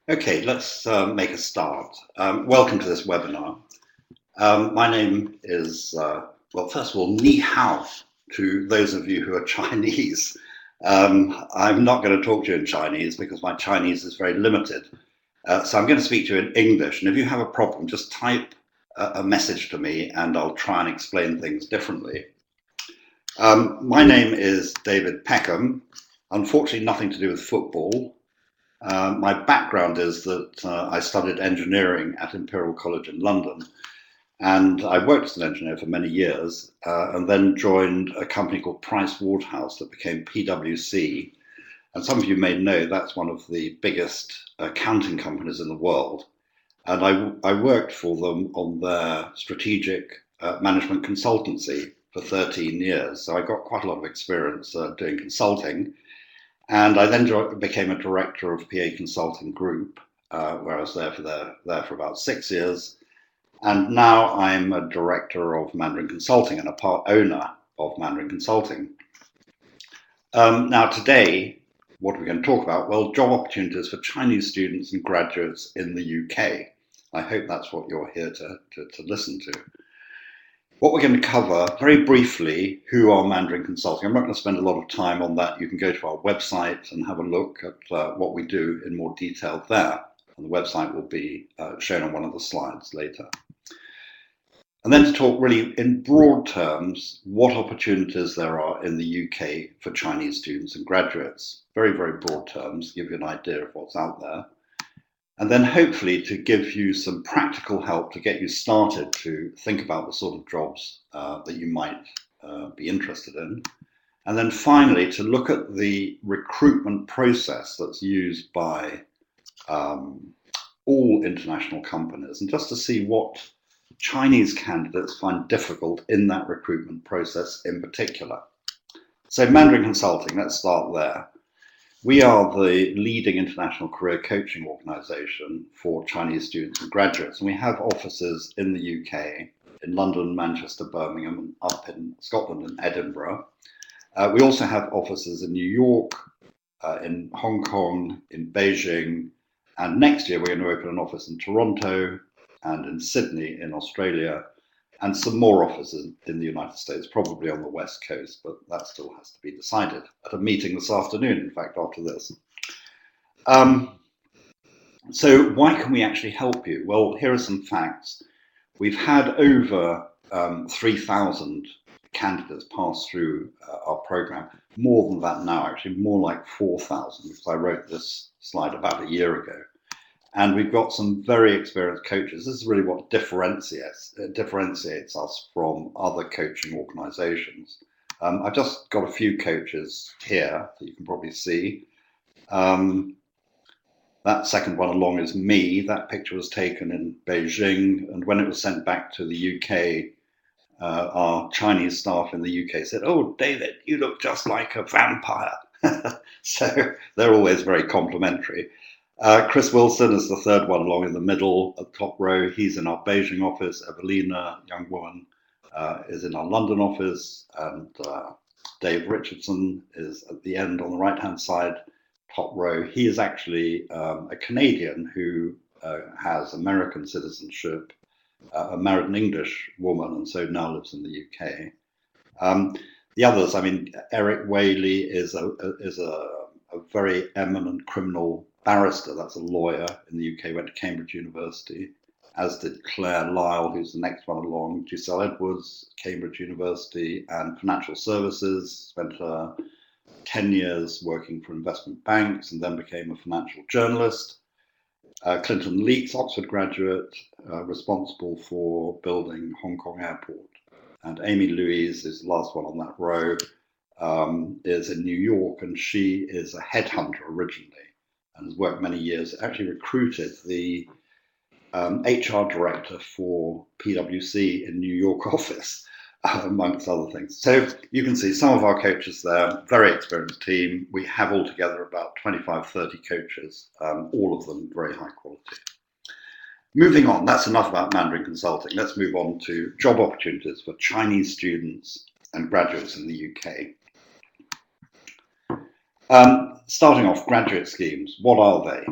Okay, let's make a start. Welcome to this webinar. My name is, well, first of all, ni hao to those of you who are Chinese. I'm not going to talk to you in Chinese because my Chinese is very limited. So I'm going to speak to you in English. And if you have a problem, just type a message to me and I'll try and explain things differently. My name is David Peckham. Unfortunately, nothing to do with football. My background is that I studied engineering at Imperial College in London, and I worked as an engineer for many years, and then joined a company called Price Waterhouse that became PwC. And some of you may know that's one of the biggest accounting companies in the world. And I worked for them on their strategic management consultancy for 13 years. So I got quite a lot of experience doing consulting. And I then became a director of PA Consulting Group, where I was there for about 6 years. And now I'm a director of Mandarin Consulting and a part owner of Mandarin Consulting. Now today, what are we going to talk about? Well, job opportunities for Chinese students and graduates in the UK. I hope that's what you're here to listen to. What we're going to cover very briefly, who are Mandarin Consulting. I'm not going to spend a lot of time on that. You can go to our website and have a look at what we do in more detail there. And the website will be shown on one of the slides later. And then to talk really in broad terms, what opportunities there are in the UK for Chinese students and graduates. Very, very broad terms, give you an idea of what's out there. And then hopefully to give you some practical help to get you started to think about the sort of jobs that you might be interested in. And then finally to look at the recruitment process that's used by all international companies, and just to see what Chinese candidates find difficult in that recruitment process in particular. So Mandarin Consulting, let's start there. We are the leading international career coaching organisation for Chinese students and graduates, and we have offices in the UK, in London, Manchester, Birmingham, and up in Scotland and Edinburgh. We also have offices in New York, in Hong Kong, in Beijing, and next year we're going to open an office in Toronto and in Sydney in Australia, and some more offices in the United States, probably on the West Coast, but that still has to be decided at a meeting this afternoon, in fact, after this. So why can we actually help you? Well, here are some facts. We've had over 3,000 candidates pass through our program, more than that now, actually more like 4,000, because I wrote this slide about a year ago. And we've got some very experienced coaches. This is really what differentiates us from other coaching organizations. I've just got a few coaches here that you can probably see. That second one along is me. That picture was taken in Beijing. And when it was sent back to the UK, our Chinese staff in the UK said, "Oh, David, you look just like a vampire." So they're always very complimentary. Chris Wilson is the third one along in the middle, at the top row. He's in our Beijing office. Evelina, young woman, is in our London office. And Dave Richardson is at the end on the right-hand side, top row. He is actually a Canadian who has American citizenship, a married an English woman, and so now lives in the UK. The others, I mean, Eric Whaley is a very eminent criminal barrister. That's a lawyer in the UK, went to Cambridge University, as did Claire Lyle, who's the next one along. Giselle Edwards, Cambridge University and financial services, spent 10 years working for investment banks and then became a financial journalist. Clinton Leeks, Oxford graduate, responsible for building Hong Kong Airport. And Amy Louise is the last one on that row, is in New York, and she is a headhunter originally and has worked many years, actually recruited the HR director for PwC in New York office, amongst other things. So you can see some of our coaches there, very experienced team. We have altogether about 25, 30 coaches, all of them very high quality. Moving on, that's enough about Mandarin Consulting. Let's move on to job opportunities for Chinese students and graduates in the UK. Starting off, graduate schemes, what are they?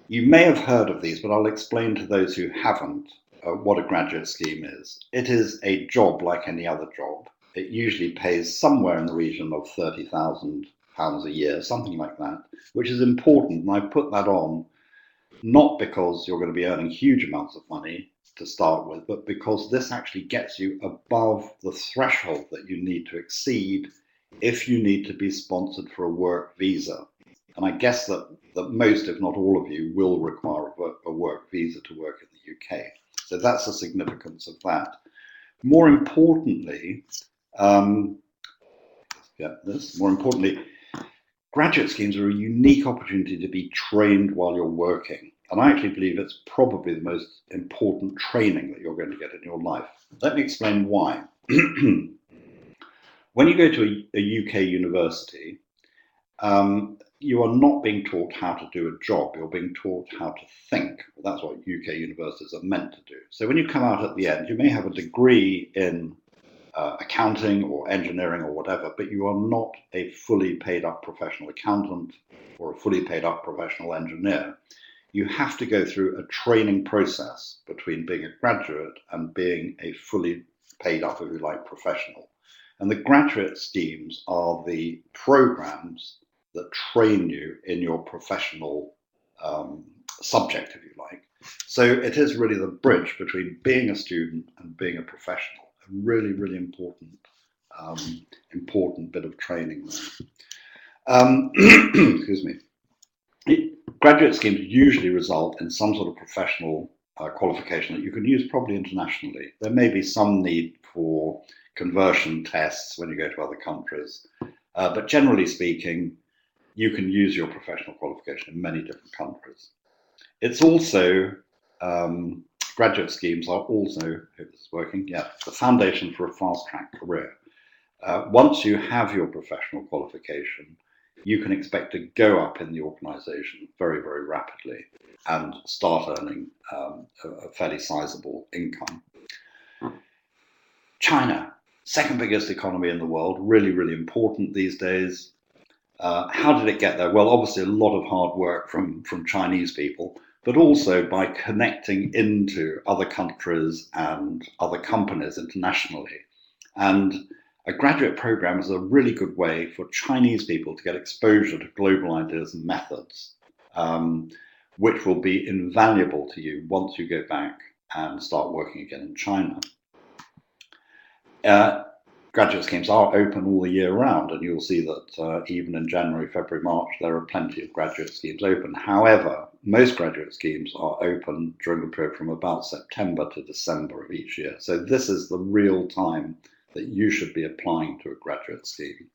You may have heard of these, but I'll explain to those who haven't what a graduate scheme is. It is a job like any other job. It usually pays somewhere in the region of £30,000 a year, something like that, which is important. And I put that on not because you're going to be earning huge amounts of money to start with, but because this actually gets you above the threshold that you need to exceed if you need to be sponsored for a work visa. And I guess that most, if not all of you, will require a work visa to work in the UK. So that's the significance of that. More importantly, graduate schemes are a unique opportunity to be trained while you're working. And I actually believe it's probably the most important training that you're going to get in your life. Let me explain why. When you go to a UK university, you are not being taught how to do a job, you're being taught how to think. That's what UK universities are meant to do. So when you come out at the end, you may have a degree in accounting or engineering or whatever, but you are not a fully paid up professional accountant or a fully paid up professional engineer. You have to go through a training process between being a graduate and being a fully paid up, if you like, professional. And the graduate schemes are the programs that train you in your professional subject, if you like. So it is really the bridge between being a student and being a professional. A really, really important bit of training there. Excuse me. Graduate schemes usually result in some sort of professional qualification that you can use probably internationally. There may be some need for conversion tests when you go to other countries, but generally speaking, you can use your professional qualification in many different countries. It's also, graduate schemes are also, hope this is working, the foundation for a fast-track career. Once you have your professional qualification, you can expect to go up in the organization very, very rapidly and start earning a fairly sizable income. China, second biggest economy in the world, really, really important these days. How did it get there? Well, obviously a lot of hard work from Chinese people, but also by connecting into other countries and other companies internationally. And a graduate program is a really good way for Chinese people to get exposure to global ideas and methods, which will be invaluable to you once you go back and start working again in China. Graduate schemes are open all the year round, and you'll see that even in January, February, March, there are plenty of graduate schemes open. However, most graduate schemes are open during the period from about September to December of each year. So this is the real time that you should be applying to a graduate scheme.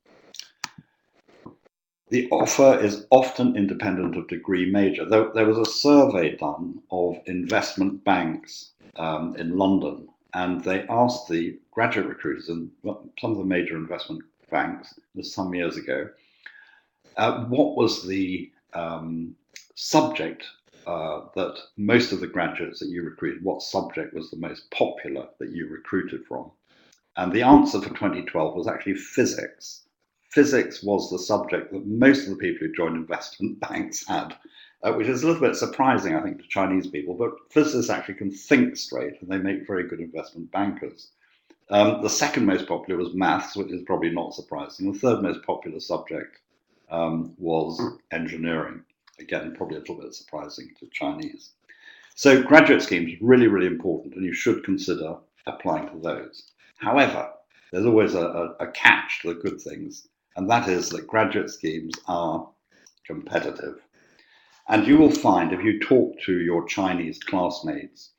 The offer is often independent of degree major. There was a survey done of investment banks in London, and they asked the graduate recruiters in some of the major investment banks, this some years ago, what was the subject that most of the graduates that you recruited, what subject was the most popular that you recruited from? And the answer for 2012 was actually physics. Physics was the subject that most of the people who joined investment banks had, which is a little bit surprising, I think, to Chinese people, but physicists actually can think straight and they make very good investment bankers. The second most popular was maths, which is probably not surprising. The third most popular subject was engineering. Again, probably a little bit surprising to Chinese. So graduate schemes are really, really important, and you should consider applying to those. However, there's always a catch to the good things, and that is that graduate schemes are competitive. And you will find, if you talk to your Chinese classmates,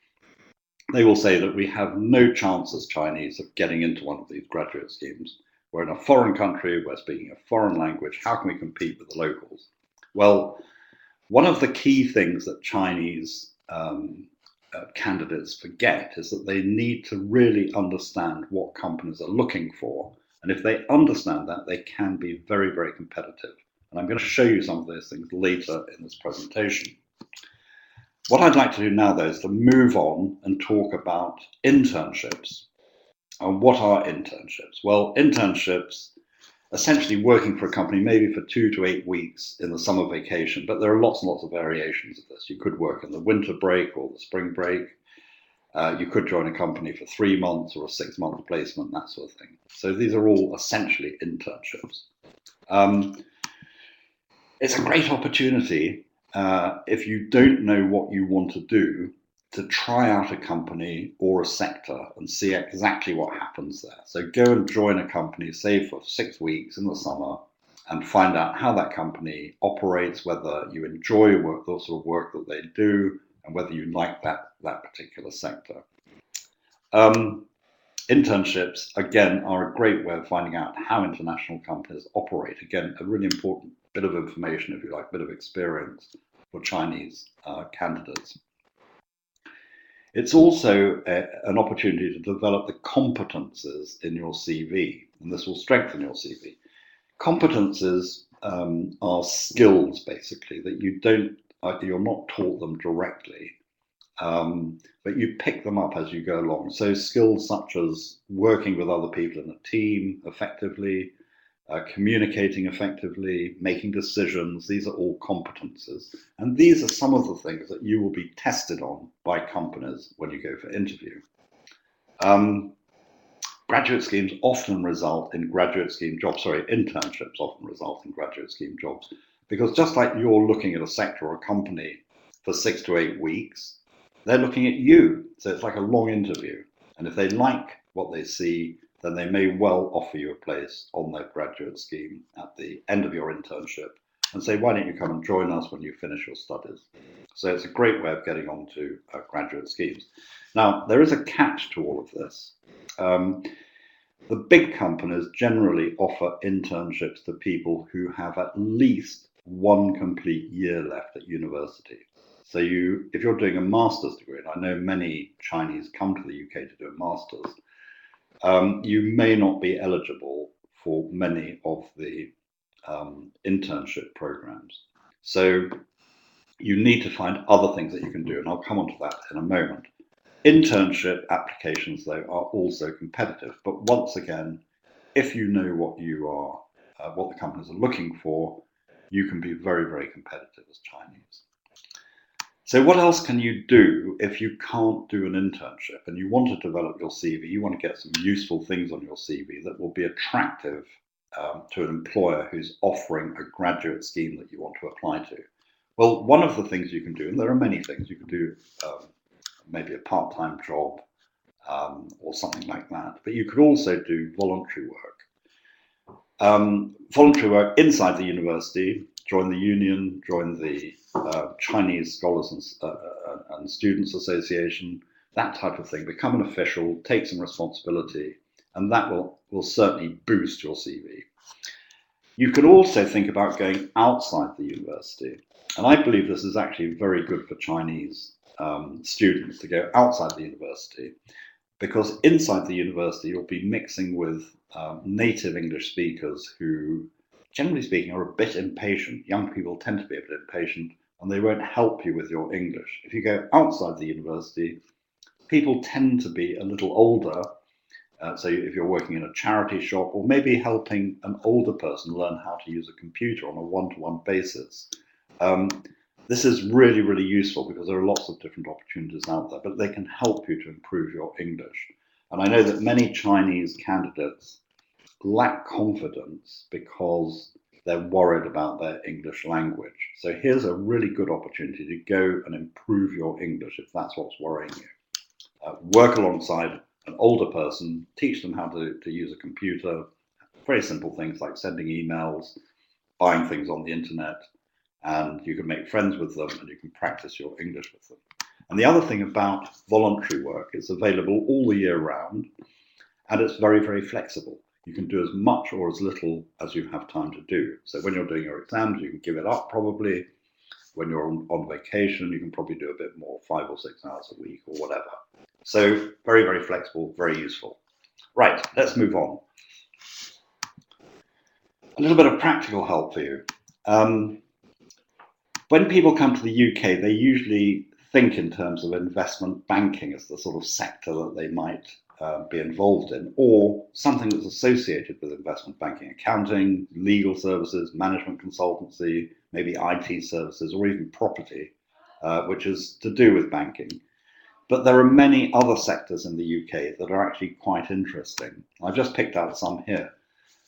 they will say that we have no chance as Chinese of getting into one of these graduate schemes. We're in a foreign country, we're speaking a foreign language, how can we compete with the locals? Well, one of the key things that Chinese candidates forget is that they need to really understand what companies are looking for. And if they understand that, they can be very, very competitive. And I'm going to show you some of those things later in this presentation. What I'd like to do now, though, is to move on and talk about internships. And what are internships? Well, internships, essentially working for a company maybe for 2 to 8 weeks in the summer vacation, but there are lots and lots of variations of this. You could work in the winter break or the spring break. You could join a company for 3 months or a 6-month placement, that sort of thing. So these are all essentially internships. It's a great opportunity if you don't know what you want to do, to try out a company or a sector and see exactly what happens there. So go and join a company, say for 6 weeks in the summer, and find out how that company operates, whether you enjoy the sort of work that they do, and whether you like that particular sector. Internships, again, are a great way of finding out how international companies operate. Again, a really important bit of information, if you like, bit of experience for Chinese candidates. It's also an opportunity to develop the competences in your CV, and this will strengthen your CV. Competences are skills, basically, that you're not taught them directly, but you pick them up as you go along. So skills such as working with other people in a team effectively, communicating effectively, making decisions, these are all competences. And these are some of the things that you will be tested on by companies when you go for interview. Graduate schemes often result in internships often result in graduate scheme jobs, because just like you're looking at a sector or a company for 6 to 8 weeks, they're looking at you. So it's like a long interview. And if they like what they see, then they may well offer you a place on their graduate scheme at the end of your internship and say, why don't you come and join us when you finish your studies? So it's a great way of getting onto graduate schemes. Now, there is a catch to all of this. The big companies generally offer internships to people who have at least 1 complete year left at university. So if you're doing a master's degree, and I know many Chinese come to the UK to do a master's, you may not be eligible for many of the internship programs. So you need to find other things that you can do, and I'll come on to that in a moment. Internship applications, though, are also competitive. But once again, if you know what the companies are looking for, you can be very, very competitive as Chinese. So what else can you do if you can't do an internship and you want to develop your CV? You want to get some useful things on your CV that will be attractive to an employer who's offering a graduate scheme that you want to apply to. Well, one of the things you can do, and there are many things you can do, maybe a part-time job or something like that, but you could also do voluntary work. Voluntary work inside the university, join the union, join the Chinese Scholars and Students Association, that type of thing. Become an official, take some responsibility, and that will certainly boost your CV. You could also think about going outside the university, and I believe this is actually very good for Chinese students to go outside the university, because inside the university you'll be mixing with native English speakers who, generally speaking, are a bit impatient. Young people tend to be a bit impatient, and they won't help you with your English. If you go outside the university, people tend to be a little older. So if you're working in a charity shop, or maybe helping an older person learn how to use a computer on a one-to-one basis, this is really, really useful, because there are lots of different opportunities out there, but they can help you to improve your English. And I know that many Chinese candidates lack confidence because they're worried about their English language. So here's a really good opportunity to go and improve your English if that's what's worrying you. Work alongside an older person, teach them how to use a computer, very simple things like sending emails, buying things on the internet, and you can make friends with them and you can practice your English with them. And the other thing about voluntary work, it's available all the year round, and it's very, very flexible. You can do as much or as little as you have time to do. So when you're doing your exams, you can give it up probably. When you're on vacation, you can probably do a bit more, 5 or 6 hours a week or whatever. So very, very flexible, very useful. Right, let's move on. A little bit of practical help for you. When people come to the UK, they usually think in terms of investment banking as the sort of sector that they might be involved in, or something that's associated with investment banking, accounting, legal services, management consultancy, maybe IT services, or even property, which is to do with banking. But there are many other sectors in the UK that are actually quite interesting. I've just picked out some here.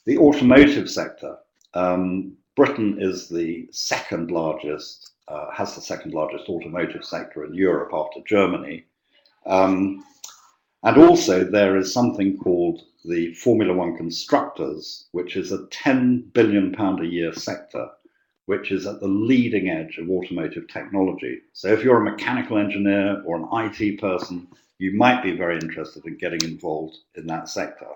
The automotive sector. Britain is the second largest, has the second largest automotive sector in Europe after Germany. And also there is something called the Formula One constructors, which is a £10 billion a year sector, which is at the leading edge of automotive technology. So if you're a mechanical engineer or an IT person, you might be very interested in getting involved in that sector.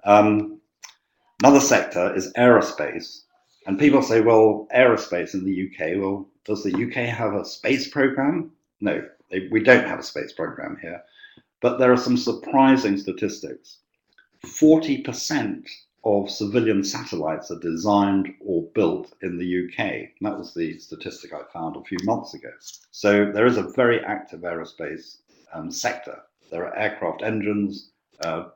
Another sector is aerospace. And people say, well, aerospace in the UK, well, does the UK have a space program? No, we don't have a space program here. But there are some surprising statistics. 40% of civilian satellites are designed or built in the UK. And that was the statistic I found a few months ago. So there is a very active aerospace sector. There are aircraft engines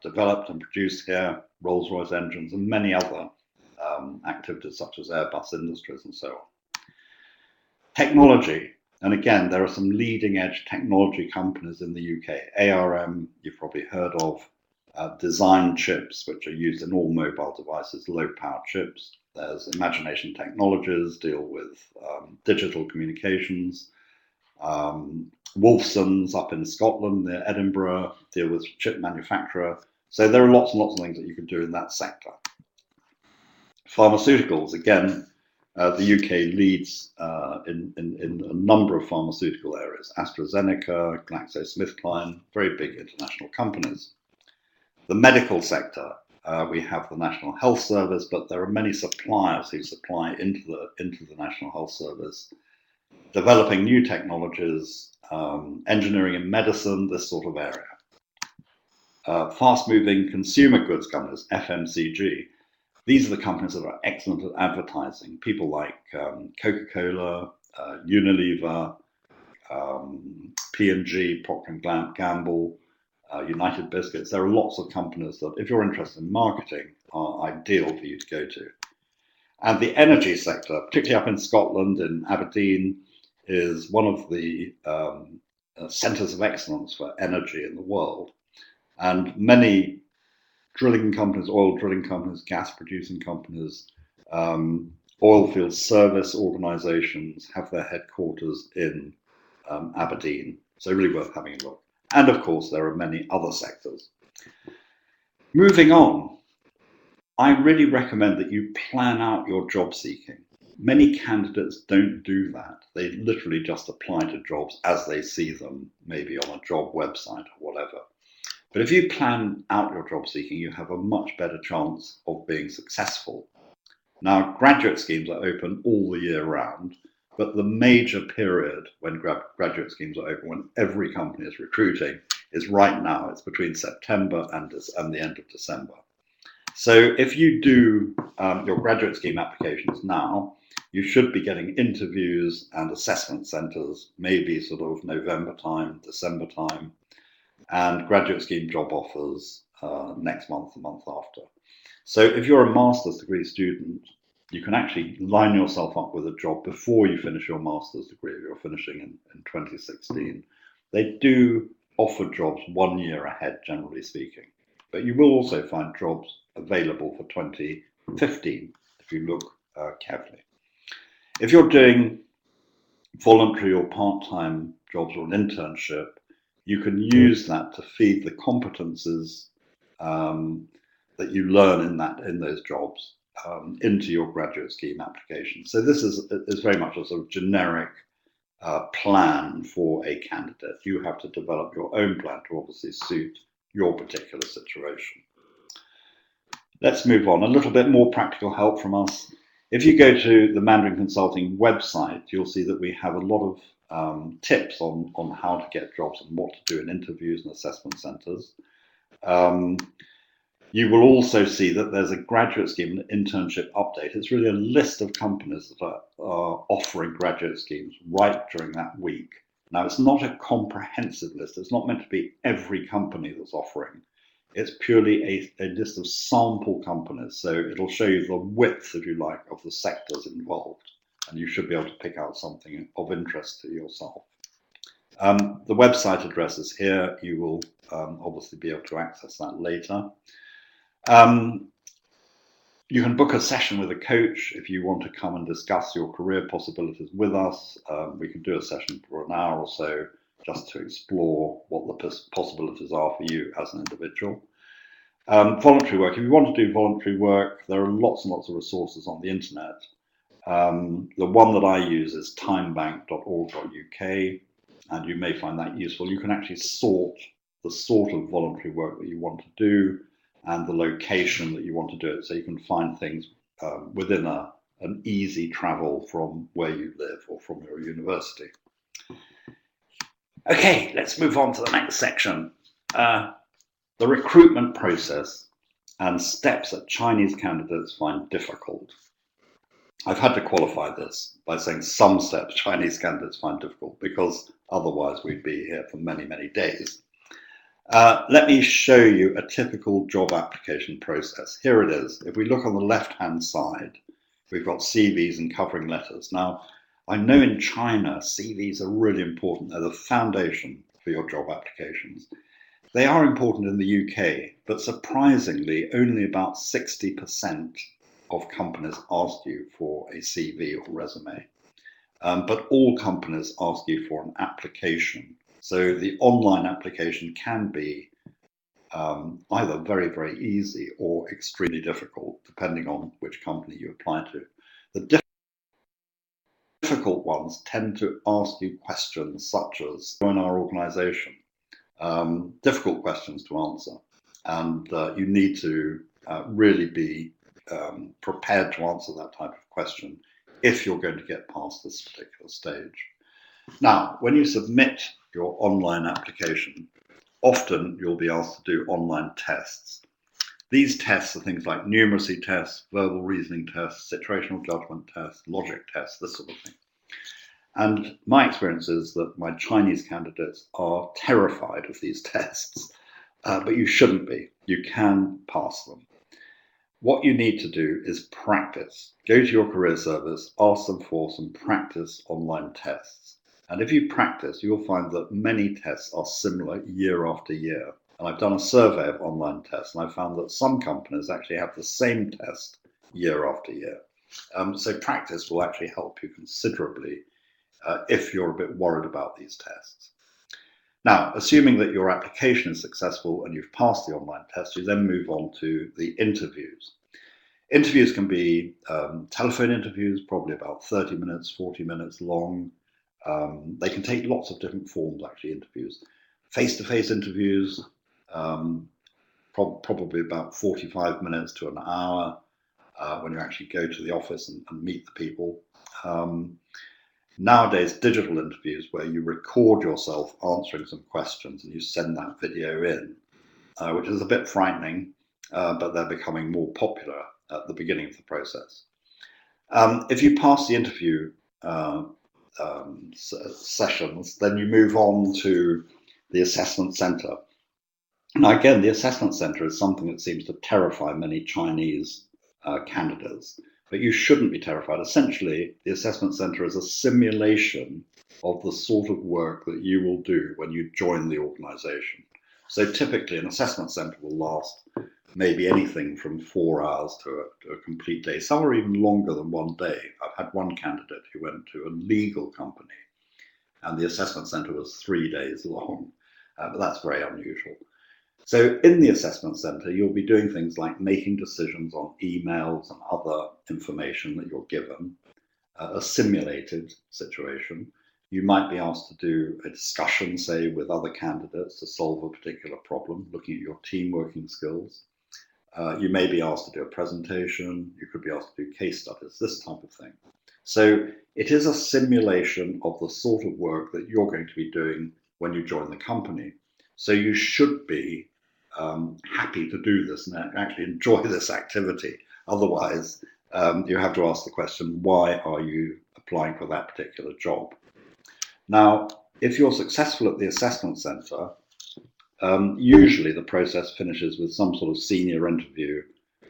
developed and produced here, Rolls-Royce engines, and many other activities such as Airbus Industries and so on. Technology. And again, there are some leading edge technology companies in the UK. ARM, you've probably heard of, design chips, which are used in all mobile devices, low power chips. There's Imagination Technologies, deal with digital communications. Wolfson's up in Scotland, near Edinburgh, deal with chip manufacturer. So there are lots and lots of things that you can do in that sector. Pharmaceuticals, again, the UK leads in a number of pharmaceutical areas. AstraZeneca, GlaxoSmithKline, very big international companies. The medical sector, we have the National Health Service, but there are many suppliers who supply into the National Health Service, developing new technologies, engineering and medicine, this sort of area. Fast-moving consumer goods companies, FMCG. These are the companies that are excellent at advertising. People like Coca-Cola, Unilever, P&G, Procter & Gamble, United Biscuits. There are lots of companies that, if you're interested in marketing, are ideal for you to go to. And the energy sector, particularly up in Scotland, in Aberdeen, is one of the centres of excellence for energy in the world. And many drilling companies, oil drilling companies, gas producing companies, oil field service organisations have their headquarters in Aberdeen. So really worth having a look. And of course, there are many other sectors. Moving on, I really recommend that you plan out your job seeking. Many candidates don't do that. They literally just apply to jobs as they see them, maybe on a job website or whatever. But if you plan out your job seeking, you have a much better chance of being successful. Now, graduate schemes are open all the year round, but the major period when graduate schemes are open, when every company is recruiting, is right now. It's between September and the end of December. So if you do your graduate scheme applications now, you should be getting interviews and assessment centres, maybe sort of November time, December time, and graduate scheme job offers next month, the month after. So if you're a master's degree student, you can actually line yourself up with a job before you finish your master's degree, if you're finishing in 2016. They do offer jobs 1 year ahead, generally speaking. But you will also find jobs available for 2015, if you look carefully. If you're doing voluntary or part-time jobs or an internship, you can use that to feed the competences that you learn in those jobs into your graduate scheme application. So this is very much a sort of generic plan for a candidate. You have to develop your own plan to obviously suit your particular situation. Let's move on. A little bit more practical help from us. If you go to the Mandarin Consulting website, you'll see that we have a lot of tips on how to get jobs and what to do in interviews and assessment centres. You will also see that there's a graduate scheme and internship update. It's really a list of companies that are offering graduate schemes right during that week. Now, it's not a comprehensive list. It's not meant to be every company that's offering. It's purely a list of sample companies. So it'll show you the width, if you like, of the sectors involved. And you should be able to pick out something of interest to yourself. The website address is here. You will obviously be able to access that later. You can book a session with a coach if you want to come and discuss your career possibilities with us. We can do a session for an hour or so just to explore what the possibilities are for you as an individual. Voluntary work. If you want to do voluntary work, there are lots and lots of resources on the internet. The one that I use is timebank.org.uk, and you may find that useful. You can actually sort the sort of voluntary work that you want to do and the location that you want to do it, so you can find things within an easy travel from where you live or from your university. Okay, let's move on to the next section. The recruitment process and steps that Chinese candidates find difficult. I've had to qualify this by saying some steps Chinese candidates find difficult, because otherwise we'd be here for many, many days. Let me show you a typical job application process. Here it is. If we look on the left-hand side, we've got CVs and covering letters. Now, I know in China, CVs are really important. They're the foundation for your job applications. They are important in the UK, but surprisingly, only about 60% of companies ask you for a CV or resume. But all companies ask you for an application. So the online application can be either very, very easy or extremely difficult, depending on which company you apply to. The difficult ones tend to ask you questions such as, join our organization. Difficult questions to answer. And you need to really be prepared to answer that type of question if you're going to get past this particular stage. Now, when you submit your online application, often you'll be asked to do online tests. These tests are things like numeracy tests, verbal reasoning tests, situational judgment tests, logic tests, this sort of thing. And my experience is that my Chinese candidates are terrified of these tests, but you shouldn't be. You can pass them. What you need to do is practice. Go to your career service, ask them for some practice online tests. And if you practice, you'll find that many tests are similar year after year. And I've done a survey of online tests, and I found that some companies actually have the same test year after year. So practice will actually help you considerably if you're a bit worried about these tests. Now, assuming that your application is successful and you've passed the online test, you then move on to the interviews. Interviews can be telephone interviews, probably about 30 minutes, 40 minutes long. They can take lots of different forms, actually, interviews. Face-to-face interviews, probably about 45 minutes to an hour when you actually go to the office and meet the people. Nowadays, digital interviews where you record yourself answering some questions and you send that video in, which is a bit frightening, but they're becoming more popular at the beginning of the process. If you pass the interview sessions, then you move on to the assessment center. Now, again, the assessment center is something that seems to terrify many Chinese candidates. But you shouldn't be terrified. Essentially, the assessment center is a simulation of the sort of work that you will do when you join the organization. So typically, an assessment center will last maybe anything from 4 hours to a complete day. Some are even longer than 1 day. I've had one candidate who went to a legal company, and the assessment center was 3 days long. But that's very unusual. So in the assessment center, you'll be doing things like making decisions on emails and other information that you're given, a simulated situation. You might be asked to do a discussion, say, with other candidates to solve a particular problem, looking at your team working skills. You may be asked to do a presentation. You could be asked to do case studies, this type of thing. So it is a simulation of the sort of work that you're going to be doing when you join the company. So you should be happy to do this and actually enjoy this activity. Otherwise, you have to ask the question, why are you applying for that particular job? Now, if you're successful at the assessment center, Usually the process finishes with some sort of senior interview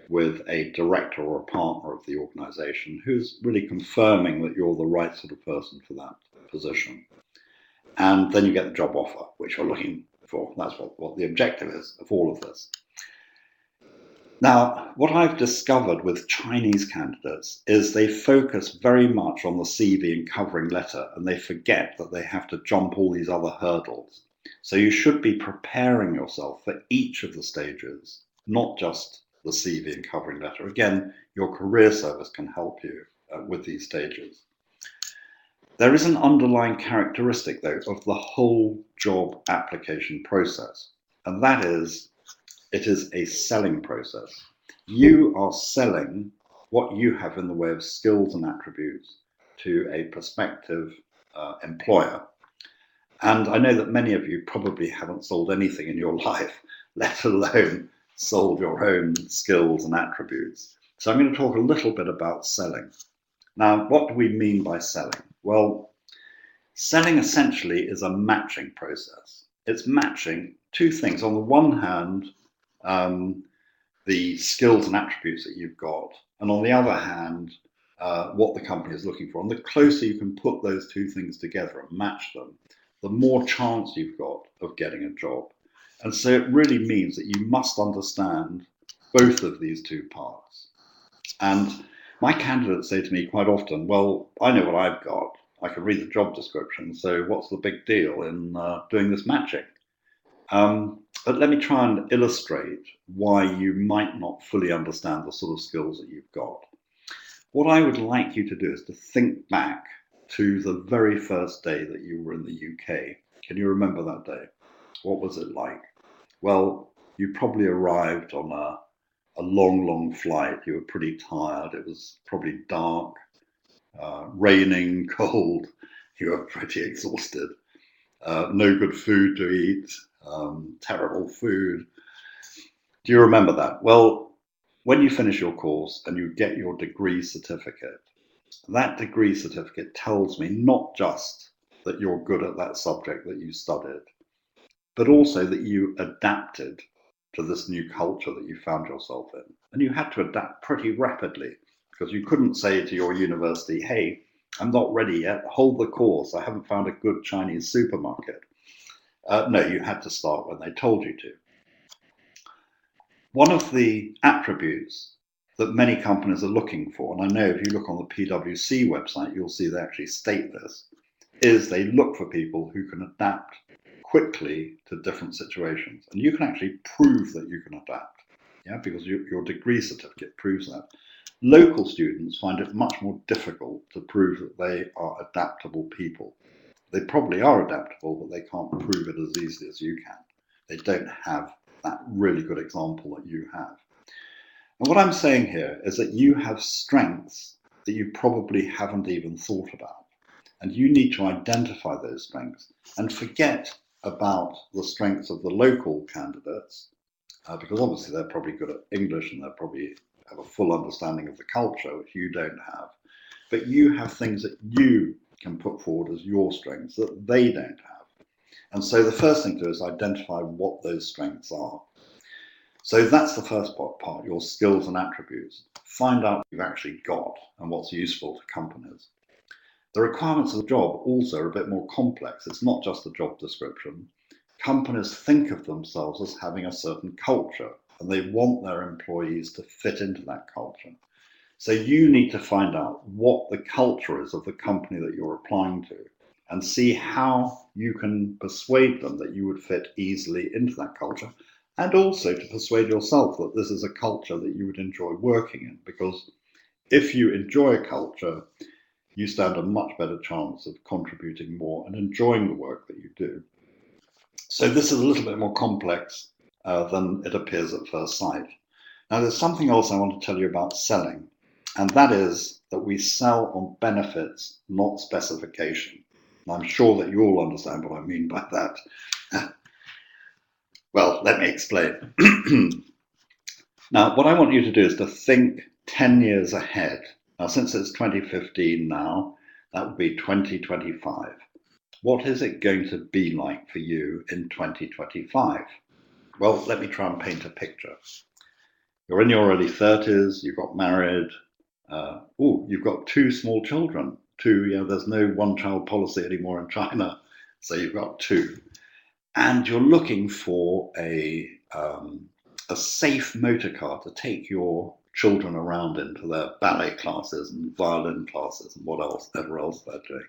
with a director or a partner of the organization who's really confirming that you're the right sort of person for that position. And then you get the job offer, which you're looking for. That's what the objective is of all of this. Now, what I've discovered with Chinese candidates is they focus very much on the CV and covering letter, and they forget that they have to jump all these other hurdles. So you should be preparing yourself for each of the stages, not just the CV and covering letter. Again, your career service can help you with these stages. There is an underlying characteristic, though, of the whole job application process, and that is it is a selling process. You are selling what you have in the way of skills and attributes to a prospective employer. And I know that many of you probably haven't sold anything in your life, let alone sold your own skills and attributes. So I'm going to talk a little bit about selling. Now, what do we mean by selling? Well, selling essentially is a matching process. It's matching two things. On the one hand, the skills and attributes that you've got, and on the other hand, what the company is looking for. And the closer you can put those two things together and match them, the more chance you've got of getting a job. And so it really means that you must understand both of these two parts. And my candidates say to me quite often, well, I know what I've got. I can read the job description, so what's the big deal in doing this matching? But let me try and illustrate why you might not fully understand the sort of skills that you've got. What I would like you to do is to think back to the very first day that you were in the UK. Can you remember that day? What was it like? Well, you probably arrived on a long flight. You were pretty tired. It was probably dark, raining, cold. You were pretty exhausted. No good food to eat. Terrible food. Do you remember that? Well, when you finish your course and you get your degree certificate, that degree certificate tells me not just that you're good at that subject that you studied, but also that you adapted to this new culture that you found yourself in. And you had to adapt pretty rapidly because you couldn't say to your university, hey, I'm not ready yet, hold the course, I haven't found a good Chinese supermarket. No, you had to start when they told you to. One of the attributes that many companies are looking for, and I know if you look on the PwC website, you'll see they actually state this, is they look for people who can adapt quickly to different situations. And you can actually prove that you can adapt, because your degree certificate proves that. Local students find it much more difficult to prove that they are adaptable people. They probably are adaptable, but they can't prove it as easily as you can. They don't have that really good example that you have. And what I'm saying here is that you have strengths that you probably haven't even thought about. And you need to identify those strengths and forget about the strengths of the local candidates, because obviously they're probably good at English and they probably have a full understanding of the culture, which you don't have. But you have things that you can put forward as your strengths that they don't have. And so the first thing to do is identify what those strengths are. So that's the first part, your skills and attributes. Find out what you've actually got and what's useful to companies. The requirements of the job also are a bit more complex. It's not just a job description. Companies think of themselves as having a certain culture, and they want their employees to fit into that culture. So you need to find out what the culture is of the company that you're applying to and see how you can persuade them that you would fit easily into that culture, and also to persuade yourself that this is a culture that you would enjoy working in, because if you enjoy a culture, you stand a much better chance of contributing more and enjoying the work that you do. So this is a little bit more complex than it appears at first sight. Now, there's something else I want to tell you about selling, and that is that we sell on benefits, not specification. And I'm sure that you all understand what I mean by that. Well, let me explain. Now, what I want you to do is to think 10 years ahead. Now, since it's 2015 now, that would be 2025. what is it going to be like for you in 2025? Well, let me try and paint a picture. You're in your early 30s, you got married, you've got two small children. There's no one-child policy anymore in China, so you've got two. And you're looking for a safe motor car to take your children around into their ballet classes and violin classes and whatever else they're doing.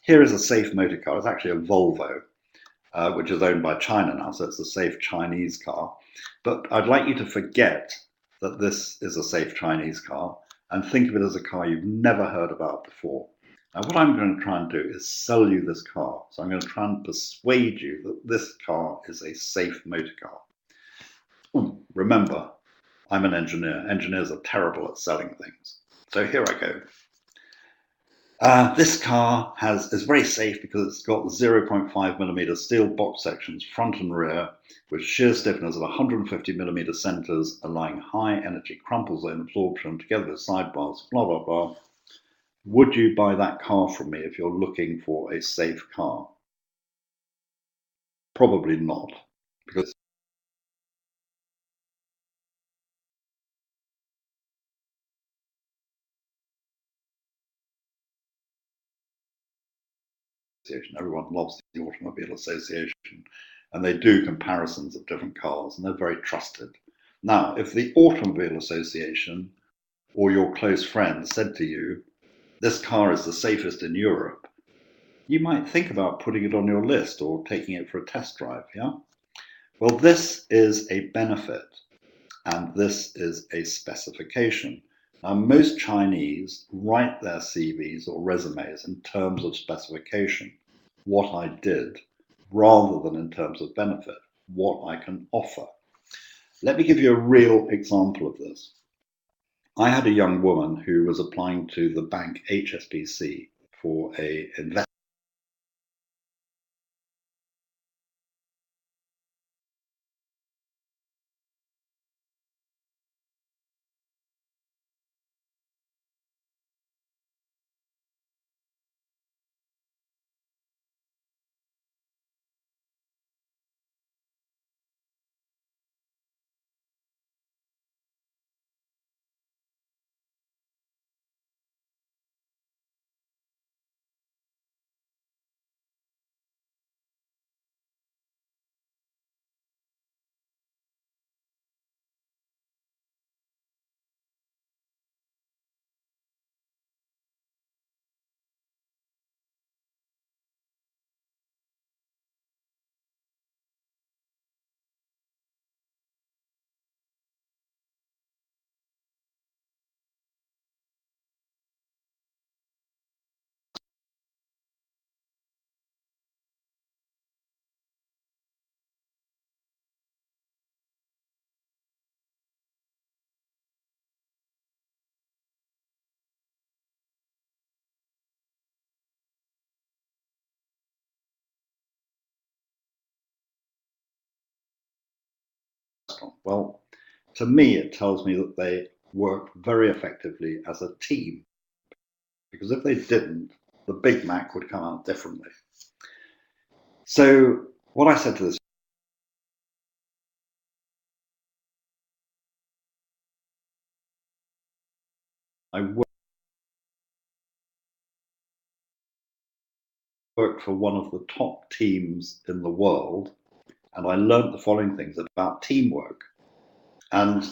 Here is a safe motor car. It's actually a Volvo, which is owned by China now, so it's a safe Chinese car. But I'd like you to forget that this is a safe Chinese car and think of it as a car you've never heard about before. Now, what I'm going to try and do is sell you this car. So I'm going to try and persuade you that this car is a safe motor car. Remember, I'm an engineer. Engineers are terrible at selling things. So here I go. This car is very safe because it's got 0.5mm steel box sections front and rear with shear stiffeners of 150mm centers, allowing high energy crumple zone absorption together with sidebars, blah, blah, blah. Would you buy that car from me if you're looking for a safe car? Probably not, because everyone loves the Automobile Association, and they do comparisons of different cars, and they're very trusted. Now, if the Automobile Association or your close friend said to you, this car is the safest in Europe, you might think about putting it on your list or taking it for a test drive, yeah? Well, this is a benefit, and this is a specification. Now, most Chinese write their CVs or resumes in terms of specification, what I did, rather than in terms of benefit, what I can offer. Let me give you a real example of this. I had a young woman who was applying to the bank HSBC for an investment. Well, to me, it tells me that they worked very effectively as a team, because if they didn't, the Big Mac would come out differently. So what I said to this, I worked for one of the top teams in the world, and I learned the following things about teamwork. And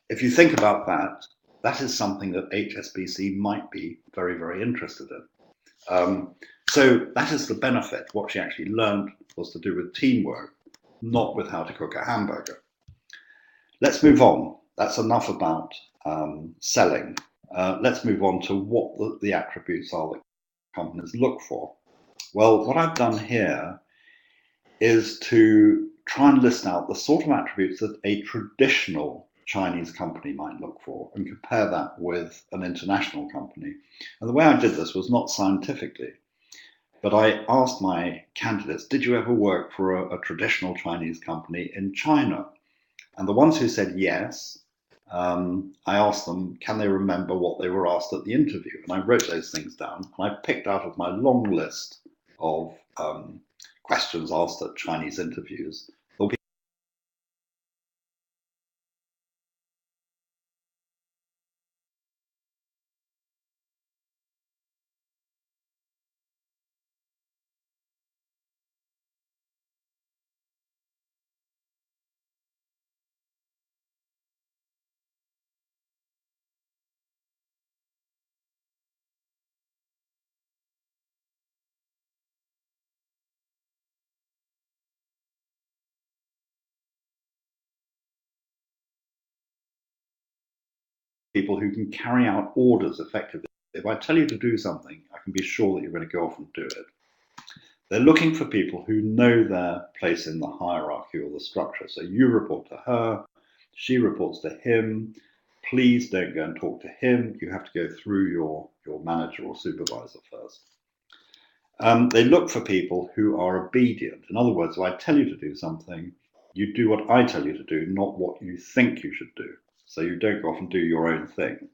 if you think about that, that is something that HSBC might be very, very interested in. So that is the benefit. What she actually learned was to do with teamwork, not with how to cook a hamburger. Let's move on. That's enough about selling. Let's move on to what the attributes are that companies look for. Well, what I've done here is to try and list out the sort of attributes that a traditional Chinese company might look for and compare that with an international company. And the way I did this was not scientifically, but I asked my candidates, did you ever work for a traditional Chinese company in China? And the ones who said yes, I asked them, can they remember what they were asked at the interview? And I wrote those things down, and I picked out of my long list of questions asked at Chinese interviews. People who can carry out orders effectively. If I tell you to do something, I can be sure that you're going to go off and do it. They're looking for people who know their place in the hierarchy or the structure. So you report to her, she reports to him. Please don't go and talk to him. You have to go through your manager or supervisor first. They look for people who are obedient. In other words, if I tell you to do something, you do what I tell you to do, not what you think you should do. So you don't go off and do your own thing.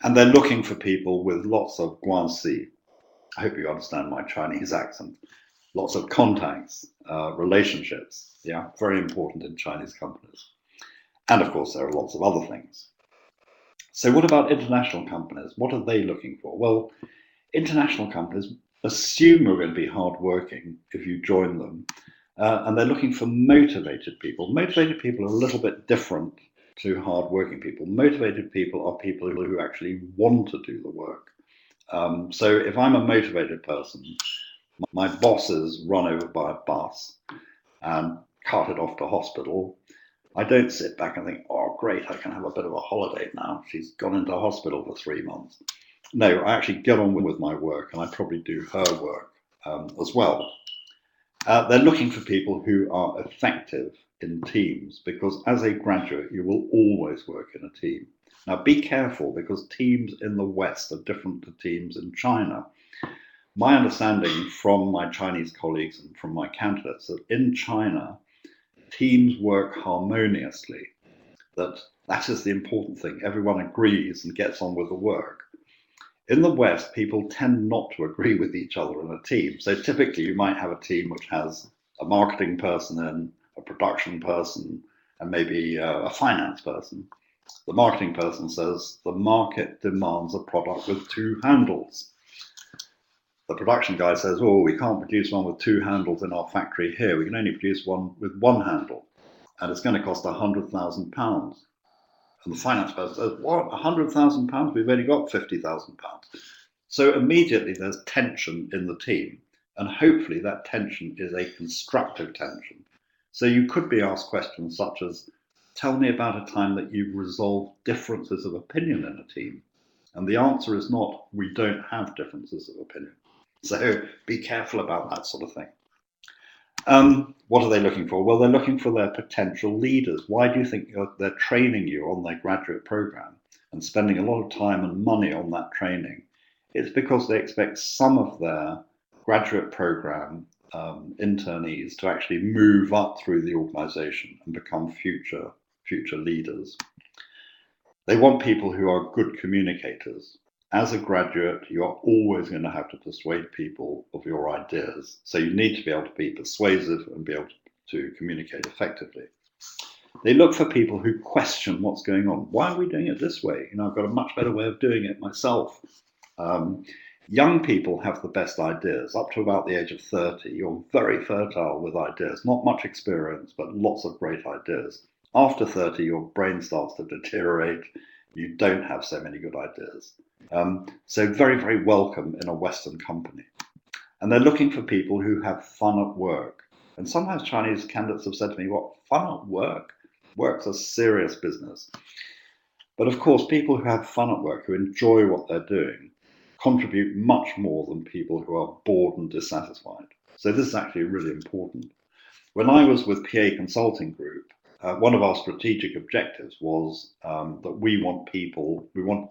And they're looking for people with lots of guanxi. I hope you understand my Chinese accent. Lots of contacts, relationships. Yeah, very important in Chinese companies. And of course, there are lots of other things. So what about international companies? What are they looking for? Well, international companies assume you're going to be hardworking if you join them. And they're looking for motivated people. Motivated people are a little bit different to hardworking people. Motivated people are people who actually want to do the work. So if I'm a motivated person, my boss is run over by a bus and carted off to hospital, I don't sit back and think, oh, great, I can have a bit of a holiday now. She's gone into hospital for 3 months. No, I actually get on with my work, and I probably do her work as well. They're looking for people who are effective in teams, because as a graduate, you will always work in a team. Now, be careful, because teams in the West are different to teams in China. My understanding from my Chinese colleagues and from my candidates that in China, teams work harmoniously. That is the important thing. Everyone agrees and gets on with the work. In the West, people tend not to agree with each other in a team. So typically you might have a team which has a marketing person in, a production person, and maybe a finance person. The marketing person says the market demands a product with 2 handles. The production guy says, oh, we can't produce one with 2 handles in our factory here. We can only produce one with 1 handle, and it's going to cost £100,000. And the finance person says, what, £100,000? We've only got £50,000. So immediately there's tension in the team, and hopefully that tension is a constructive tension. So you could be asked questions such as, tell me about a time that you've resolved differences of opinion in a team. And the answer is not, we don't have differences of opinion. So be careful about that sort of thing. What are they looking for? Well, they're looking for their potential leaders. Why do you think they're training you on their graduate program and spending a lot of time and money on that training? It's because they expect some of their graduate program internees to actually move up through the organization and become future leaders. They want people who are good communicators. As a graduate, you are always going to have to persuade people of your ideas. So you need to be able to be persuasive and be able to communicate effectively. They look for people who question what's going on. Why are we doing it this way? I've got a much better way of doing it myself. Young people have the best ideas. Up to about the age of 30, you're very fertile with ideas. Not much experience, but lots of great ideas. After 30, your brain starts to deteriorate. You don't have so many good ideas. So very, very welcome in a Western company. And they're looking for people who have fun at work. And sometimes Chinese candidates have said to me, what, fun at work? Work's a serious business. But of course, people who have fun at work, who enjoy what they're doing, contribute much more than people who are bored and dissatisfied. So this is actually really important. When I was with PA Consulting Group, one of our strategic objectives was that we want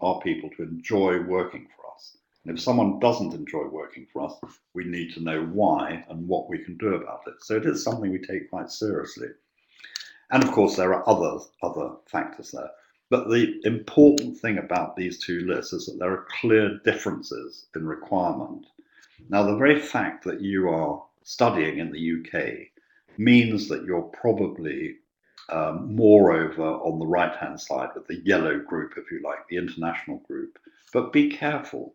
our people to enjoy working for us. And if someone doesn't enjoy working for us, we need to know why and what we can do about it. So it is something we take quite seriously. And of course, there are other factors there. But the important thing about these two lists is that there are clear differences in requirement. Now, the very fact that you are studying in the UK means that you're probably moreover on the right-hand side with the yellow group, if you like, the international group. But be careful,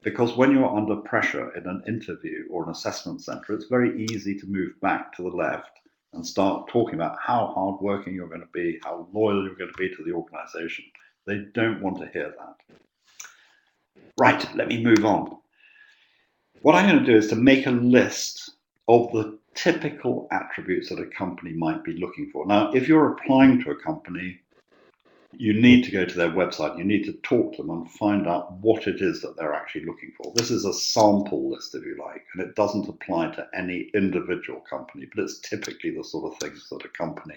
because when you're under pressure in an interview or an assessment centre, it's very easy to move back to the left and start talking about how hardworking you're going to be, how loyal you're going to be to the organisation. They don't want to hear that. Right, let me move on. What I'm going to do is to make a list of the typical attributes that a company might be looking for. Now, if you're applying to a company, you need to go to their website, you need to talk to them and find out what it is that they're actually looking for. This is a sample list, if you like, and it doesn't apply to any individual company, but it's typically the sort of things that a company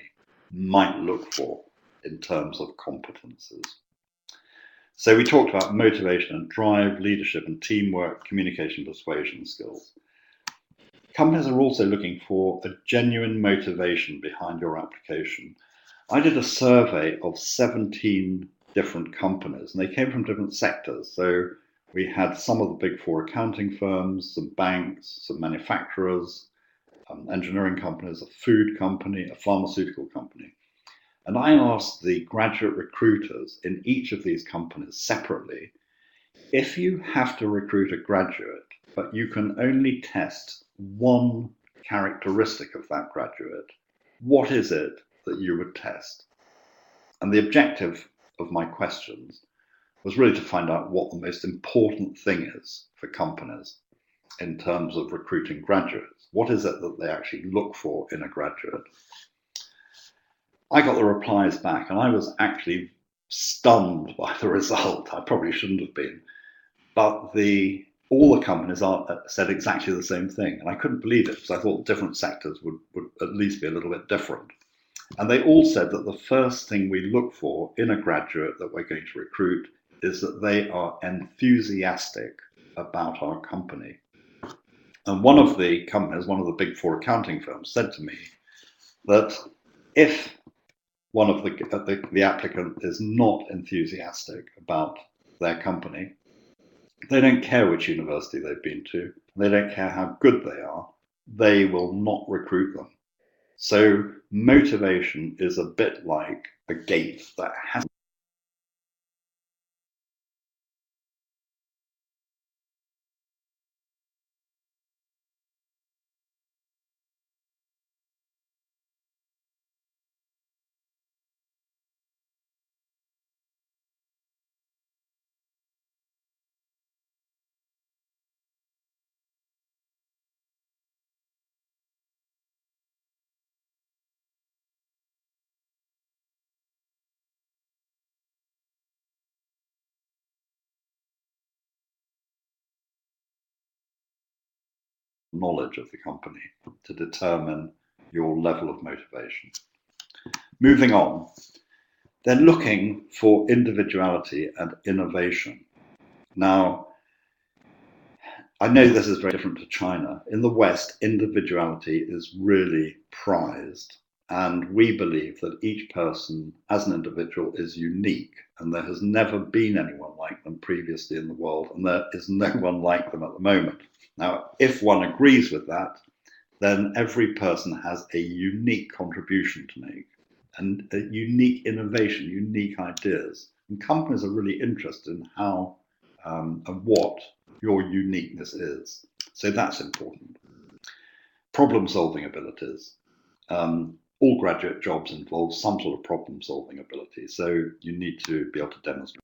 might look for in terms of competences. So we talked about motivation and drive, leadership and teamwork, communication, persuasion skills. Companies are also looking for a genuine motivation behind your application. I did a survey of 17 different companies, and they came from different sectors. So we had some of the big four accounting firms, some banks, some manufacturers, engineering companies, a food company, a pharmaceutical company. And I asked the graduate recruiters in each of these companies separately, if you have to recruit a graduate, but you can only test one characteristic of that graduate, what is it that you would test? And the objective of my questions was really to find out what the most important thing is for companies in terms of recruiting graduates. What is it that they actually look for in a graduate? I got the replies back and I was actually stunned by the result. I probably shouldn't have been, but all the companies said exactly the same thing, and I couldn't believe it because I thought different sectors would at least be a little bit different. And they all said that the first thing we look for in a graduate that we're going to recruit is that they are enthusiastic about our company. And one of the companies, one of the big four accounting firms, said to me that if one of the applicant is not enthusiastic about their company, they don't care which university they've been to, they don't care how good they are, they will not recruit them. So motivation is a bit like a gate that has knowledge of the company to determine your level of motivation. Moving on, they're looking for individuality and innovation. Now, I know this is very different to China. In the West, individuality is really prized. And we believe that each person as an individual is unique, and there has never been anyone like them previously in the world, and there is no one like them at the moment. Now, if one agrees with that, then every person has a unique contribution to make, and a unique innovation, unique ideas. And companies are really interested in how and what your uniqueness is. So that's important. Problem-solving abilities. All graduate jobs involve some sort of problem-solving ability, so you need to be able to demonstrate.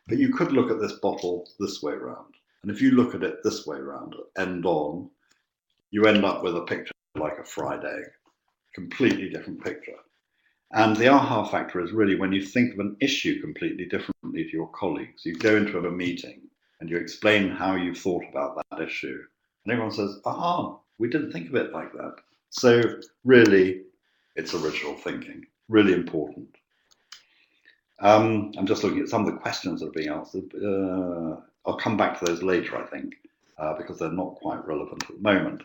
But you could look at this bottle this way around. And if you look at it this way around, end on, you end up with a picture like a fried egg. completely different picture. And the aha factor is really when you think of an issue completely differently to your colleagues. You go into a meeting and you explain how you thought about that issue, and everyone says, aha, we didn't think of it like that. So really, it's original thinking, really important. I'm just looking at some of the questions that are being answered. I'll come back to those later, I think, because they're not quite relevant at the moment.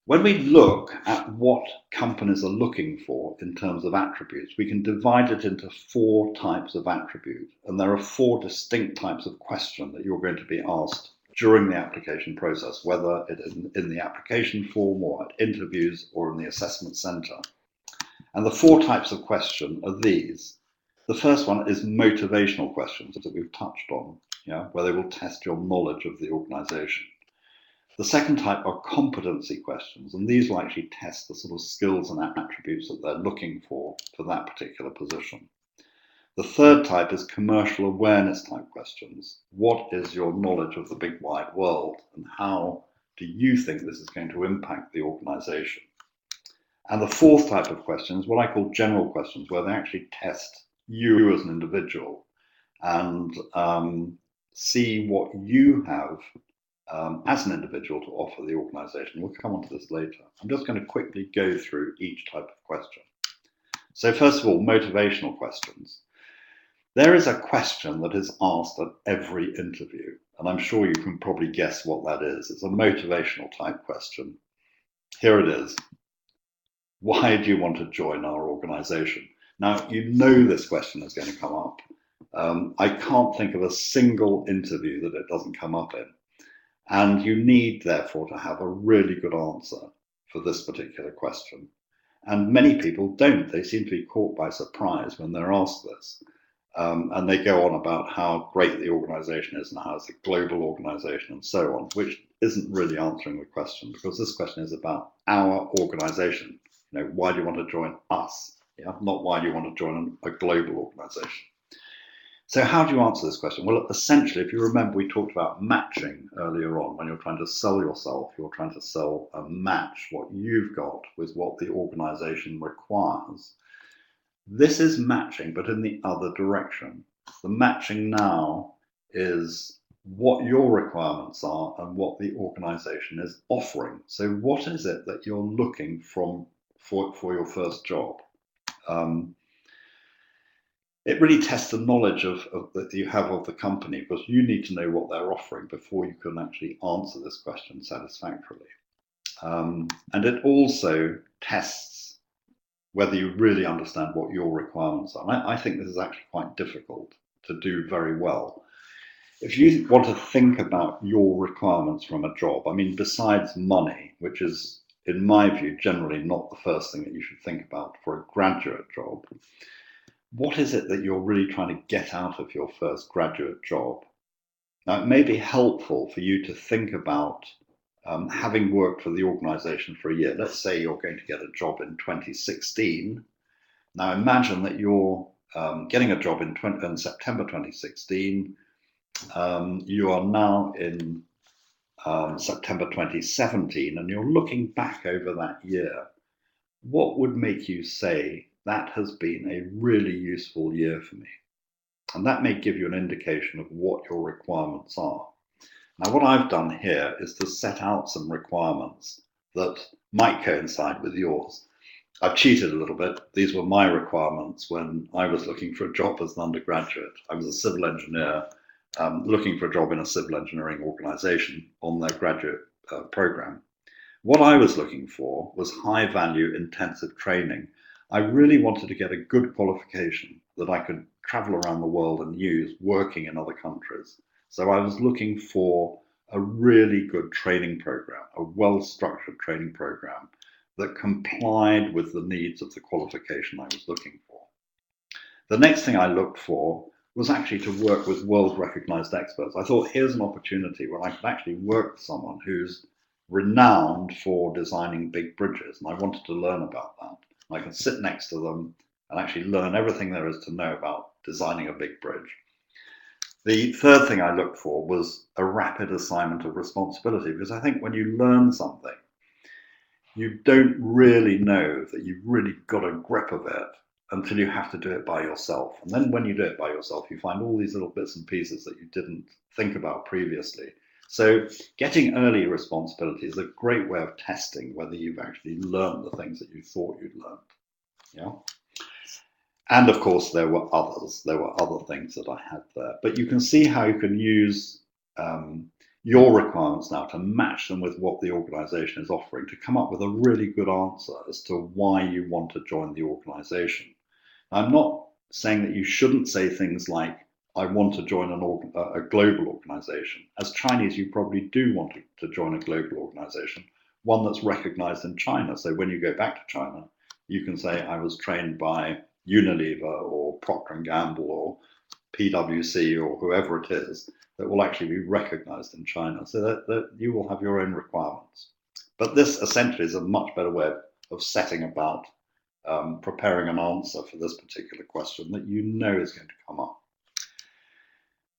When we look at what companies are looking for in terms of attributes, we can divide it into 4 types of attributes, and there are 4 distinct types of question that you're going to be asked during the application process, whether it is in the application form or at interviews or in the assessment centre. And the 4 types of question are these. The first one is motivational questions that we've touched on, where they will test your knowledge of the organisation. The second type are competency questions, and these will actually test the sort of skills and attributes that they're looking for that particular position. The third type is commercial awareness type questions. What is your knowledge of the big wide world, and how do you think this is going to impact the organisation? And the fourth type of questions, what I call general questions, where they actually test you as an individual and see what you have as an individual to offer the organisation. We'll come on to this later. I'm just going to quickly go through each type of question. So first of all, motivational questions. There is a question that is asked at every interview, and I'm sure you can probably guess what that is. It's a motivational type question. Here it is. Why do you want to join our organisation? Now, you know this question is going to come up. I can't think of a single interview that it doesn't come up in. And you need, therefore, to have a really good answer for this particular question. And many people don't. They seem to be caught by surprise when they're asked this. And they go on about how great the organisation is and how it's a global organisation and so on, which isn't really answering the question, because this question is about our organisation. Why do you want to join us? Not why do you want to join a global organisation. So how do you answer this question? Well, essentially, if you remember, we talked about matching earlier on. When you're trying to sell yourself, you're trying to sell a match, what you've got with what the organisation requires. This is matching, but in the other direction. The matching now is what your requirements are and what the organisation is offering. So what is it that you're looking for your first job? It really tests the knowledge that you have of the company, because you need to know what they're offering before you can actually answer this question satisfactorily. And it also tests whether you really understand what your requirements are. And I think this is actually quite difficult to do very well. If you want to think about your requirements from a job, besides money, which is, in my view, generally not the first thing that you should think about for a graduate job, what is it that you're really trying to get out of your first graduate job? Now, it may be helpful for you to think about having worked for the organisation for a year. Let's say you're going to get a job in 2016. Now, imagine that you're getting a job in September 2016. You are now in September 2017, and you're looking back over that year. What would make you say, that has been a really useful year for me? And that may give you an indication of what your requirements are. Now, what I've done here is to set out some requirements that might coincide with yours. I've cheated a little bit. These were my requirements when I was looking for a job as an undergraduate. I was a civil engineer looking for a job in a civil engineering organisation on their graduate programme. What I was looking for was high-value intensive training. I really wanted to get a good qualification that I could travel around the world and use working in other countries. So I was looking for a really good training program, a well-structured training program that complied with the needs of the qualification I was looking for. The next thing I looked for was actually to work with world-recognized experts. I thought, here's an opportunity where I could actually work with someone who's renowned for designing big bridges, and I wanted to learn about that. I can sit next to them and actually learn everything there is to know about designing a big bridge. The third thing I looked for was a rapid assignment of responsibility, because I think when you learn something, you don't really know that you've really got a grip of it until you have to do it by yourself. And then when you do it by yourself, you find all these little bits and pieces that you didn't think about previously. So getting early responsibility is a great way of testing whether you've actually learned the things that you thought you'd learned. Yeah. And of course, there were others. There were other things that I had there. But you can see how you can use your requirements now to match them with what the organization is offering to come up with a really good answer as to why you want to join the organization. I'm not saying that you shouldn't say things like, I want to join a global organization. As Chinese, you probably do want to join a global organization, one that's recognized in China. So when you go back to China, you can say, I was trained by Unilever or Procter & Gamble or PwC or whoever it is that will actually be recognized in China, so that you will have your own requirements. But this essentially is a much better way of setting about preparing an answer for this particular question that you know is going to come up.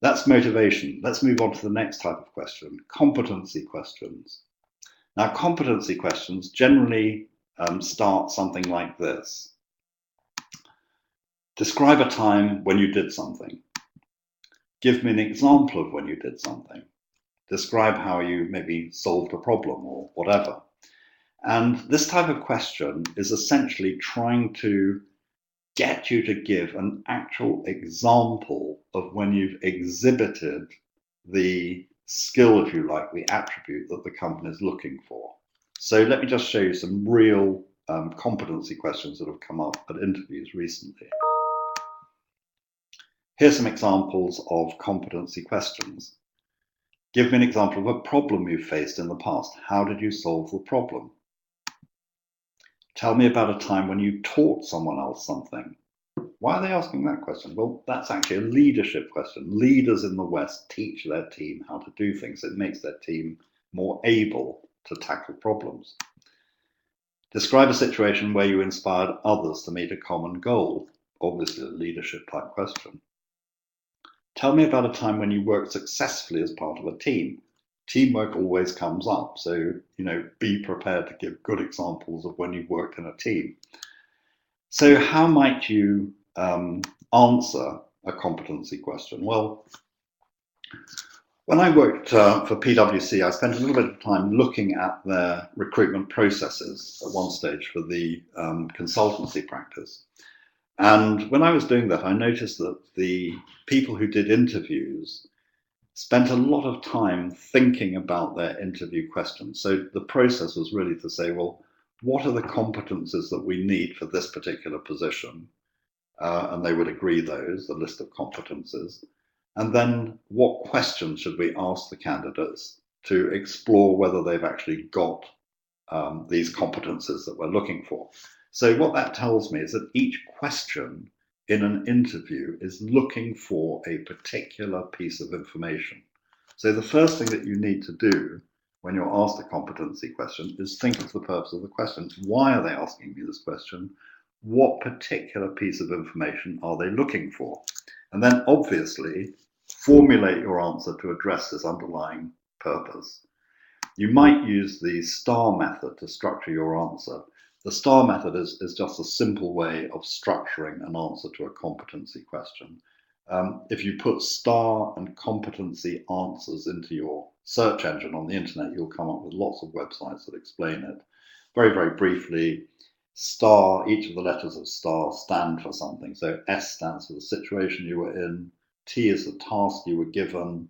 That's motivation. Let's move on to the next type of question, competency questions. Now, competency questions generally start something like this. Describe a time when you did something. Give me an example of when you did something. Describe how you maybe solved a problem or whatever. And this type of question is essentially trying to get you to give an actual example of when you've exhibited the skill, if you like, the attribute that the company is looking for. So let me just show you some real competency questions that have come up at interviews recently. Here's some examples of competency questions. Give me an example of a problem you faced in the past. How did you solve the problem? Tell me about a time when you taught someone else something. Why are they asking that question? Well, that's actually a leadership question. Leaders in the West teach their team how to do things. It makes their team more able to tackle problems. Describe a situation where you inspired others to meet a common goal. Obviously, a leadership type question. Tell me about a time when you worked successfully as part of a team. Teamwork always comes up, so be prepared to give good examples of when you've worked in a team. So how might you answer a competency question? Well, when I worked for PwC, I spent a little bit of time looking at their recruitment processes at one stage for the consultancy practice. And when I was doing that, I noticed that the people who did interviews spent a lot of time thinking about their interview questions. So the process was really to say, well, what are the competences that we need for this particular position? And they would agree those, a list of competences. And then what questions should we ask the candidates to explore whether they've actually got these competences that we're looking for? So what that tells me is that each question in an interview is looking for a particular piece of information. So the first thing that you need to do when you're asked a competency question is think of the purpose of the question. Why are they asking me this question? What particular piece of information are they looking for? And then obviously formulate your answer to address this underlying purpose. You might use the STAR method to structure your answer. The STAR method is just a simple way of structuring an answer to a competency question. If you put STAR and competency answers into your search engine on the internet, you'll come up with lots of websites that explain it. Very, very briefly, STAR, each of the letters of STAR stand for something. So S stands for the situation you were in, T is the task you were given,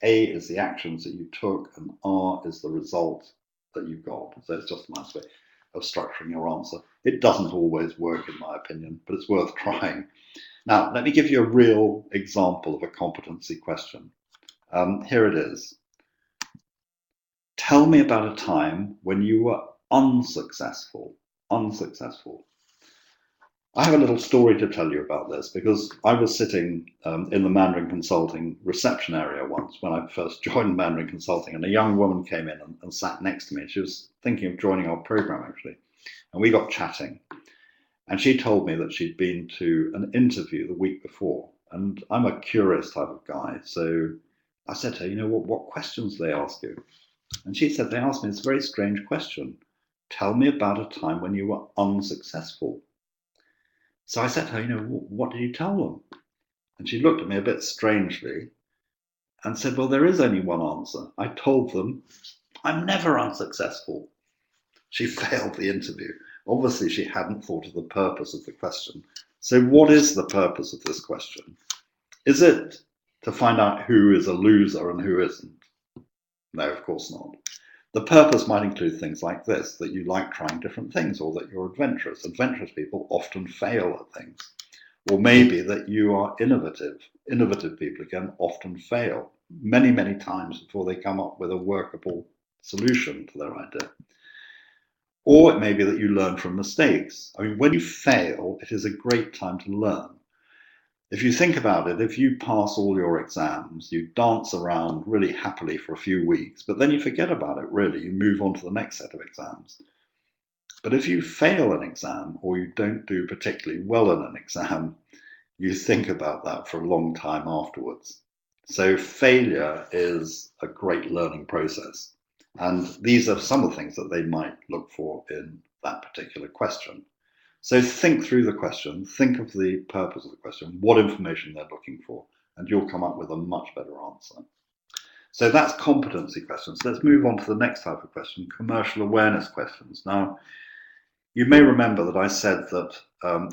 A is the actions that you took, and R is the result that you got. So it's just a nice way of structuring your answer. It doesn't always work, in my opinion, but it's worth trying. Now, let me give you a real example of a competency question. Here it is. Tell me about a time when you were unsuccessful. I have a little story to tell you about this because I was sitting in the Mandarin Consulting reception area once when I first joined Mandarin Consulting, and a young woman came in and sat next to me. She was thinking of joining our program, actually, and we got chatting. And she told me that she'd been to an interview the week before, and I'm a curious type of guy, so I said to her, what questions do they ask you? And she said, they asked me this very strange question. Tell me about a time when you were unsuccessful. So I said to her, what did you tell them? And she looked at me a bit strangely and said, well, there is only one answer. I told them, I'm never unsuccessful. She failed the interview. Obviously, she hadn't thought of the purpose of the question. So what is the purpose of this question? Is it to find out who is a loser and who isn't? No, of course not. The purpose might include things like this, that you like trying different things, or that you're adventurous. Adventurous people often fail at things. Or maybe that you are innovative. Innovative people, again, often fail many, many times before they come up with a workable solution to their idea. Or it may be that you learn from mistakes. I mean, when you fail, it is a great time to learn. If you think about it, if you pass all your exams, you dance around really happily for a few weeks, but then you forget about it, really. You move on to the next set of exams. But if you fail an exam, or you don't do particularly well in an exam, you think about that for a long time afterwards. So failure is a great learning process. And these are some of the things that they might look for in that particular question. So think through the question, think of the purpose of the question, what information they're looking for, and you'll come up with a much better answer. So that's competency questions. Let's move on to the next type of question, commercial awareness questions. Now, you may remember that I said that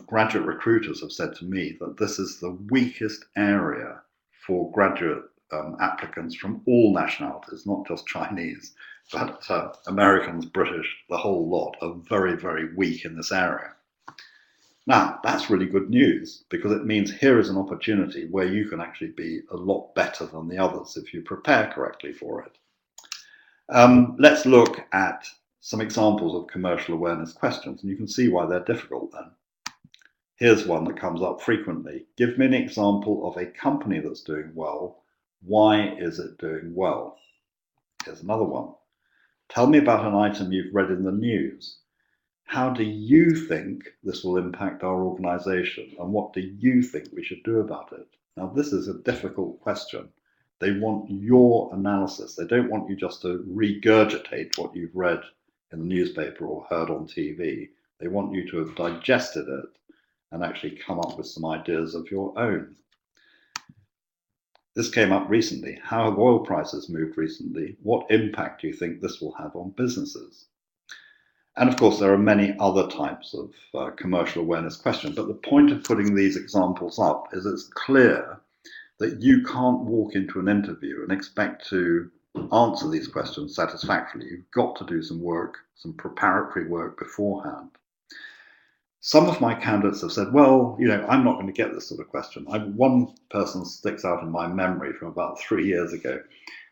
graduate recruiters have said to me that this is the weakest area for graduate applicants from all nationalities, not just Chinese, but Americans, British, the whole lot are very, very weak in this area. Now, that's really good news, because it means here is an opportunity where you can actually be a lot better than the others if you prepare correctly for it. Let's look at some examples of commercial awareness questions, and you can see why they're difficult then. Here's one that comes up frequently. Give me an example of a company that's doing well. Why is it doing well? Here's another one. Tell me about an item you've read in the news. How do you think this will impact our organization, and what do you think we should do about it? Now, this is a difficult question. They want your analysis. They don't want you just to regurgitate what you've read in the newspaper or heard on TV. They want you to have digested it and actually come up with some ideas of your own. This came up recently. How have oil prices moved recently? What impact do you think this will have on businesses? And of course, there are many other types of commercial awareness questions, but the point of putting these examples up is it's clear that you can't walk into an interview and expect to answer these questions satisfactorily. You've got to do some work, some preparatory work beforehand. Some of my candidates have said, well, I'm not going to get this sort of question. One person sticks out in my memory from about 3 years ago.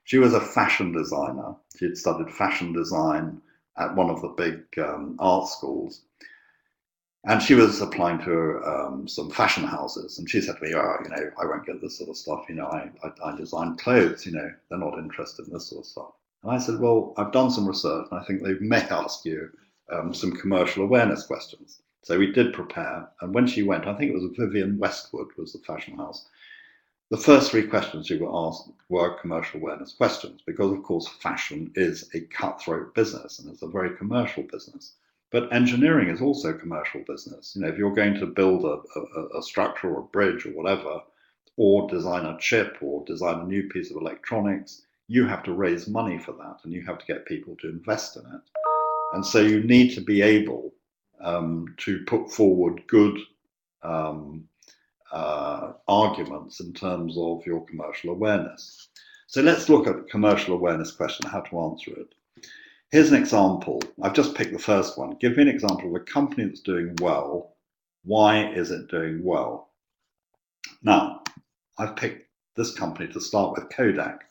She was a fashion designer. She had studied fashion design at one of the big art schools. And she was applying to some fashion houses. And she said to me, I won't get this sort of stuff. I design clothes, they're not interested in this sort of stuff. And I said, well, I've done some research, and I think they may ask you some commercial awareness questions. So we did prepare. And when she went, I think it was Vivienne Westwood was the fashion house. The first 3 questions she were asked were commercial awareness questions, because of course fashion is a cutthroat business and it's a very commercial business. But engineering is also commercial business. If you're going to build a structure or a bridge or whatever, or design a chip or design a new piece of electronics, you have to raise money for that, and you have to get people to invest in it. And so you need to be able to put forward good arguments in terms of your commercial awareness. So let's look at commercial awareness question, how to answer it. Here's an example. I've just picked the first one. Give me an example of a company that's doing well. Why is it doing well? Now, I've picked this company to start with, Kodak.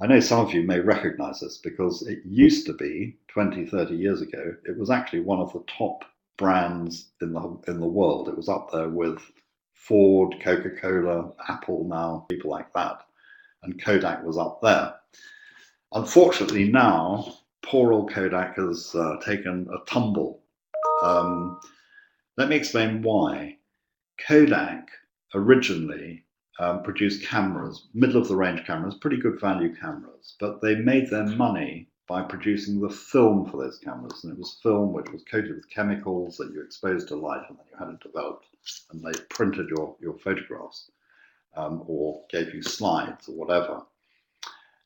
I know some of you may recognize this because it used to be 20, 30 years ago, it was actually one of the top brands in the world. It was up there with Ford, Coca-Cola, Apple now, people like that. And Kodak was up there. Unfortunately now, poor old Kodak has taken a tumble. Let me explain why. Kodak originally produced cameras, middle of the range cameras, pretty good value cameras, but they made their money by producing the film for those cameras. And it was film which was coated with chemicals that you exposed to light, and then you had it developed, and they printed your photographs or gave you slides or whatever.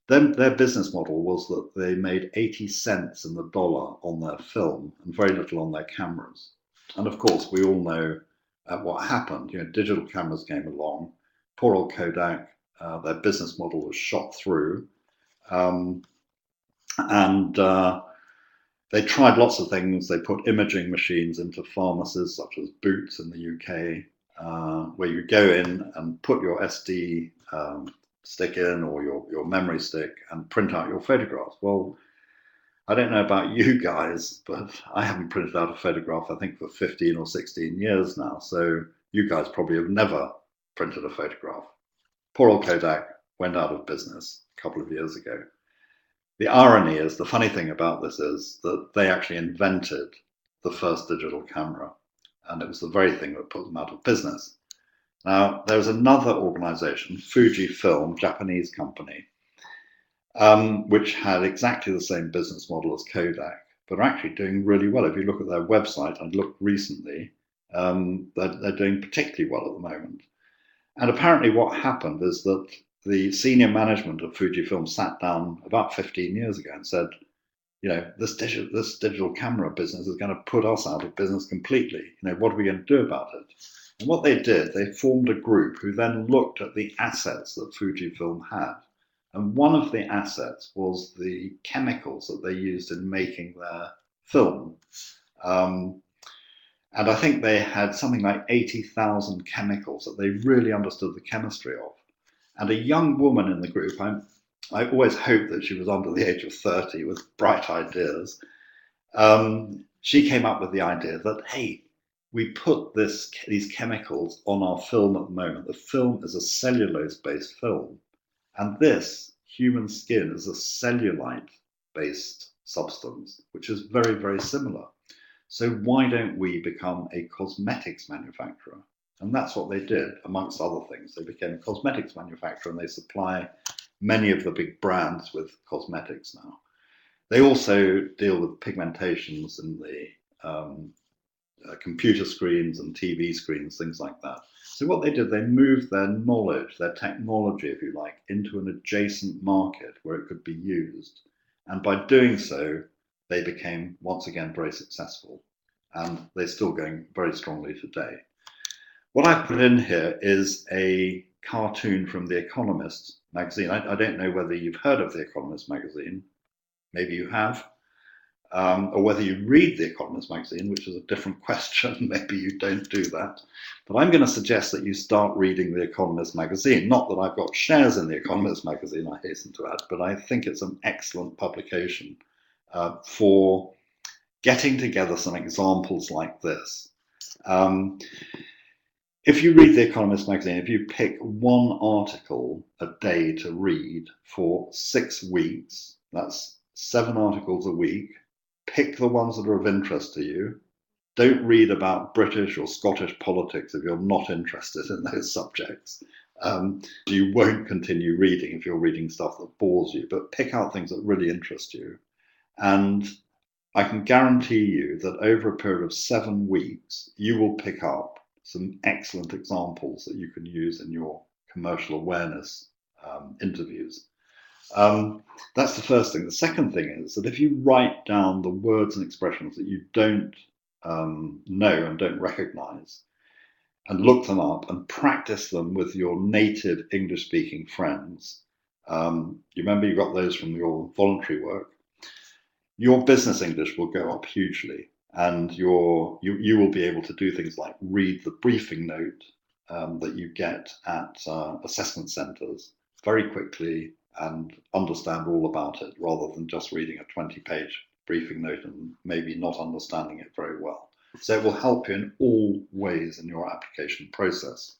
Then their business model was that they made 80 cents in the dollar on their film and very little on their cameras. And of course, we all know what happened. Digital cameras came along. Poor old Kodak, their business model was shot through. And they tried lots of things. They put imaging machines into pharmacies such as Boots in the UK, where you go in and put your SD stick in or your memory stick and print out your photographs. Well, I don't know about you guys, but I haven't printed out a photograph, I think, for 15 or 16 years now. So you guys probably have never printed a photograph. Poor old Kodak went out of business a couple of years ago. The irony is, the funny thing about this is that they actually invented the first digital camera, and it was the very thing that put them out of business. Now, there's another organization, Fujifilm, Japanese company, which had exactly the same business model as Kodak, but are actually doing really well. If you look at their website, I looked recently, they're doing particularly well at the moment. And apparently what happened is that the senior management of Fujifilm sat down about 15 years ago and said, this digital camera business is going to put us out of business completely. What are we going to do about it? And what they did, they formed a group who then looked at the assets that Fujifilm had. And one of the assets was the chemicals that they used in making their film. And I think they had something like 80,000 chemicals that they really understood the chemistry of. And a young woman in the group, I always hoped that she was under the age of 30 with bright ideas. She came up with the idea that, hey, we put these chemicals on our film at the moment. The film is a cellulose-based film, and this human skin is a cellulite-based substance, which is very, very similar. So why don't we become a cosmetics manufacturer? And that's what they did, amongst other things. They became a cosmetics manufacturer, and they supply many of the big brands with cosmetics now. They also deal with pigmentations in the computer screens and TV screens, things like that. So what they did, they moved their knowledge, their technology, if you like, into an adjacent market where it could be used. And by doing so, they became, once again, very successful. And they're still going very strongly today. What I've put in here is a cartoon from The Economist magazine. I don't know whether you've heard of The Economist magazine. Maybe you have. Or whether you read The Economist magazine, which is a different question. Maybe you don't do that. But I'm going to suggest that you start reading The Economist magazine. Not that I've got shares in The Economist magazine, I hasten to add, but I think it's an excellent publication for getting together some examples like this. If you read The Economist magazine, if you pick one article a day to read for 6 weeks, that's 7 articles a week, pick the ones that are of interest to you. Don't read about British or Scottish politics if you're not interested in those subjects. You won't continue reading if you're reading stuff that bores you, but pick out things that really interest you. And I can guarantee you that over a period of 7 weeks, you will pick up some excellent examples that you can use in your commercial awareness interviews. That's the first thing. The second thing is that if you write down the words and expressions that you don't know and don't recognize, and look them up and practice them with your native English-speaking friends, you remember you got those from your voluntary work, your business English will go up hugely, and you will be able to do things like read the briefing note that you get at assessment centres very quickly and understand all about it, rather than just reading a 20-page briefing note and maybe not understanding it very well. So it will help you in all ways in your application process.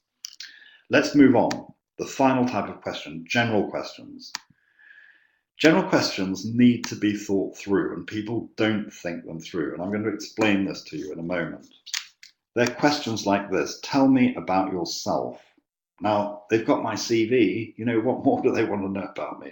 Let's move on. The final type of question, general questions. General questions need to be thought through, and people don't think them through. And I'm going to explain this to you in a moment. They're questions like this. Tell me about yourself. Now, they've got my CV. What more do they want to know about me?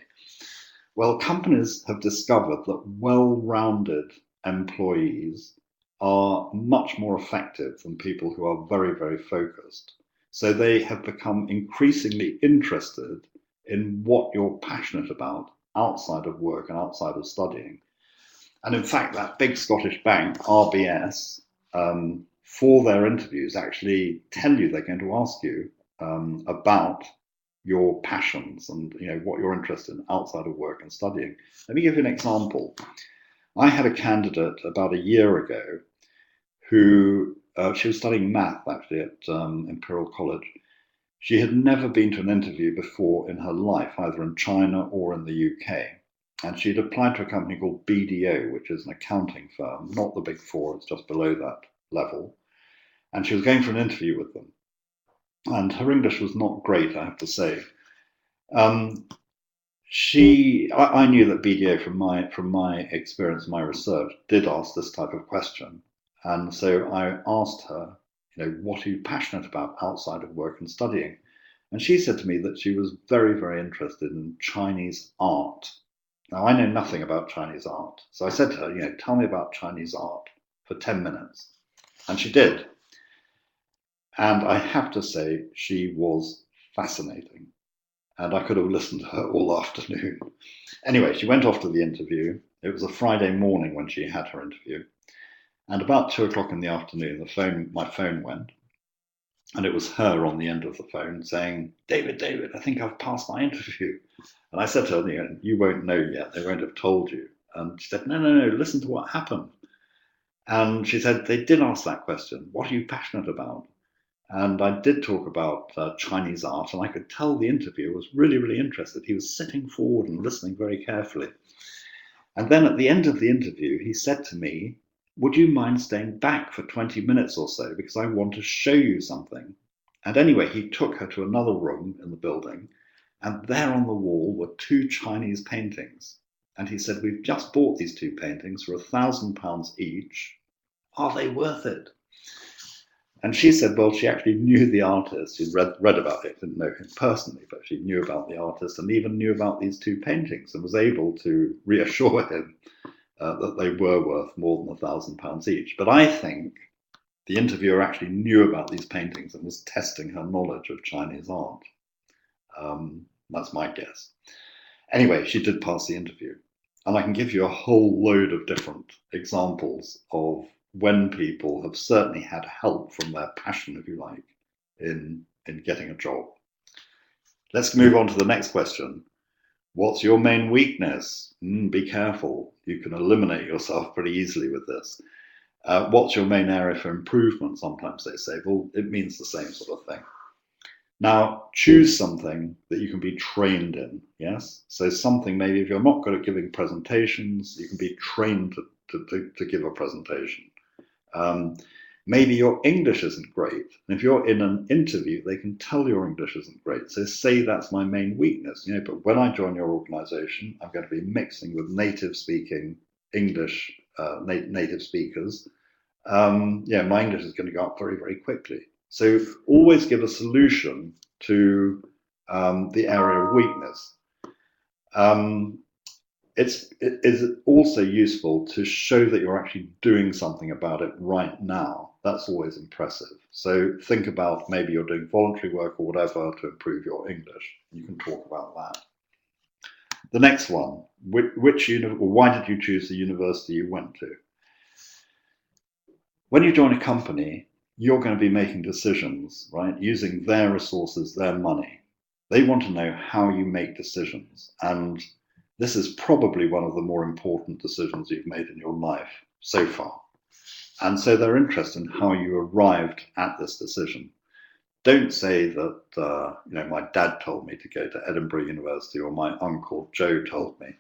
Well, companies have discovered that well-rounded employees are much more effective than people who are very, very focused. So they have become increasingly interested in what you're passionate about outside of work and outside of studying. And in fact, that big Scottish bank, RBS, for their interviews actually tell you they're going to ask you about your passions and what you're interested in outside of work and studying. Let me give you an example. I had a candidate about a year ago who she was studying math actually at Imperial College. She had never been to an interview before in her life, either in China or in the UK. And she'd applied to a company called BDO, which is an accounting firm, not the big four, it's just below that level. And she was going for an interview with them. And her English was not great, I have to say. I knew that BDO from my experience, my research, did ask this type of question. And so I asked her, what are you passionate about outside of work and studying? And she said to me that she was very, very interested in Chinese art. Now, I know nothing about Chinese art. So I said to her, tell me about Chinese art for 10 minutes. And she did. And I have to say, she was fascinating. And I could have listened to her all afternoon. Anyway, she went off to the interview. It was a Friday morning when she had her interview. And about 2 o'clock in the afternoon, my phone went. And it was her on the end of the phone saying, David, I think I've passed my interview. And I said to her, you won't know yet. They won't have told you. And she said, no, listen to what happened. And she said, they did ask that question. What are you passionate about? And I did talk about Chinese art, and I could tell the interviewer was really, really interested. He was sitting forward and listening very carefully. And then at the end of the interview, he said to me, would you mind staying back for 20 minutes or so, because I want to show you something. And anyway, he took her to another room in the building, and there on the wall were 2 Chinese paintings. And he said, we've just bought these 2 paintings for £1,000 each. Are they worth it? And she said, well, she actually knew the artist. She'd read about it, didn't know him personally, but she knew about the artist and even knew about these 2 paintings and was able to reassure him that they were worth more than £1,000 each. But I think the interviewer actually knew about these paintings and was testing her knowledge of Chinese art. That's my guess. Anyway, she did pass the interview. And I can give you a whole load of different examples of when people have certainly had help from their passion, if you like, in getting a job. Let's move on to the next question. What's your main weakness? Be careful. You can eliminate yourself pretty easily with this. What's your main area for improvement? Sometimes they say, well, it means the same sort of thing. Now, choose something that you can be trained in, yes? So something, maybe if you're not good at giving presentations, you can be trained to give a presentation. Maybe your English isn't great. And if you're in an interview, they can tell your English isn't great. So say that's my main weakness, but when I join your organization, I'm going to be mixing with native speaking English, native speakers. My English is going to go up very, very quickly. So always give a solution to the area of weakness. It is also useful to show that you're actually doing something about it right now. That's always impressive. So think about maybe you're doing voluntary work or whatever to improve your English. You can talk about that. The next one, why did you choose the university you went to? When you join a company, you're going to be making decisions, right? Using their resources, their money. They want to know how you make decisions. And this is probably one of the more important decisions you've made in your life so far. And so they're interested in how you arrived at this decision. Don't say that, my dad told me to go to Edinburgh University or my uncle Joe told me.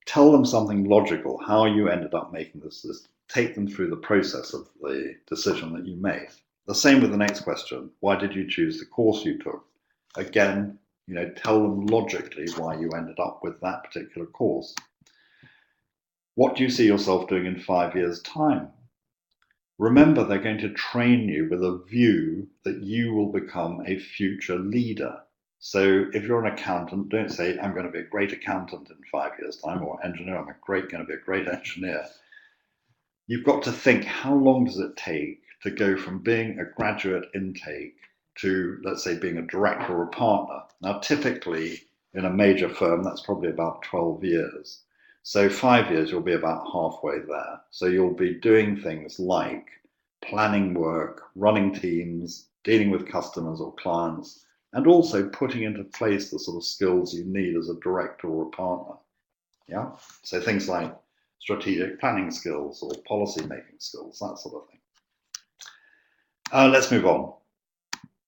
Tell them something logical, how you ended up making this. Take them through the process of the decision that you made. The same with the next question. Why did you choose the course you took? Again, tell them logically why you ended up with that particular course. What do you see yourself doing in 5 years' time? Remember, they're going to train you with a view that you will become a future leader. So if you're an accountant, don't say, I'm going to be a great accountant in 5 years' time, or engineer, going to be a great engineer. You've got to think, how long does it take to go from being a graduate intake to, let's say, being a director or a partner? Now, typically in a major firm, that's probably about 12 years. So 5 years, you'll be about halfway there. So you'll be doing things like planning work, running teams, dealing with customers or clients, and also putting into place the sort of skills you need as a director or a partner. Yeah. So things like strategic planning skills or policy making skills, that sort of thing. Let's move on.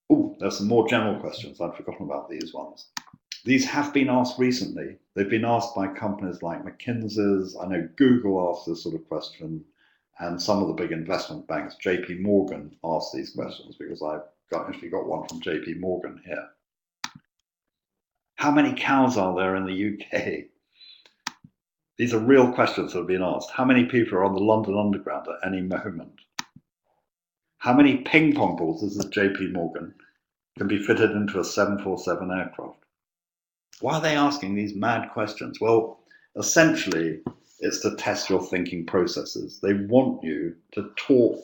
Oh, there's some more general questions. I'd forgotten about these ones. These have been asked recently. They've been asked by companies like McKinsey's. I know Google asked this sort of question, and some of the big investment banks, JP Morgan, asked these questions, because I've actually got one from JP Morgan here. How many cows are there in the UK? These are real questions that have been asked. How many people are on the London Underground at any moment? How many ping pong balls, this is JP Morgan, can be fitted into a 747 aircraft? Why are they asking these mad questions? Well, essentially, it's to test your thinking processes. They want you to talk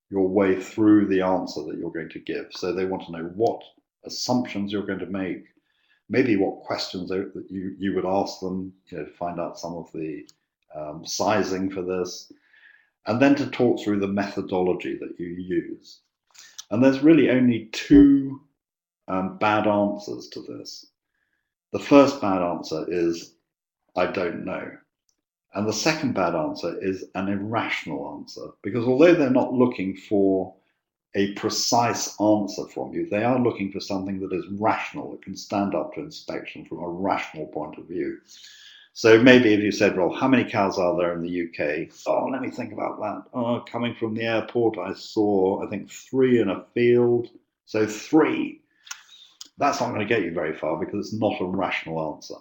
your way through the answer that you're going to give. So they want to know what assumptions you're going to make, maybe what questions that you would ask them, to find out some of the sizing for this, and then to talk through the methodology that you use. And there's really only two bad answers to this. The first bad answer is, I don't know. And the second bad answer is an irrational answer, because although they're not looking for a precise answer from you, they are looking for something that is rational, that can stand up to inspection from a rational point of view. So maybe if you said, well, how many cows are there in the UK? Oh, let me think about that. Oh, coming from the airport, I saw, I think, 3 in a field. So 3. That's not going to get you very far, because it's not a rational answer.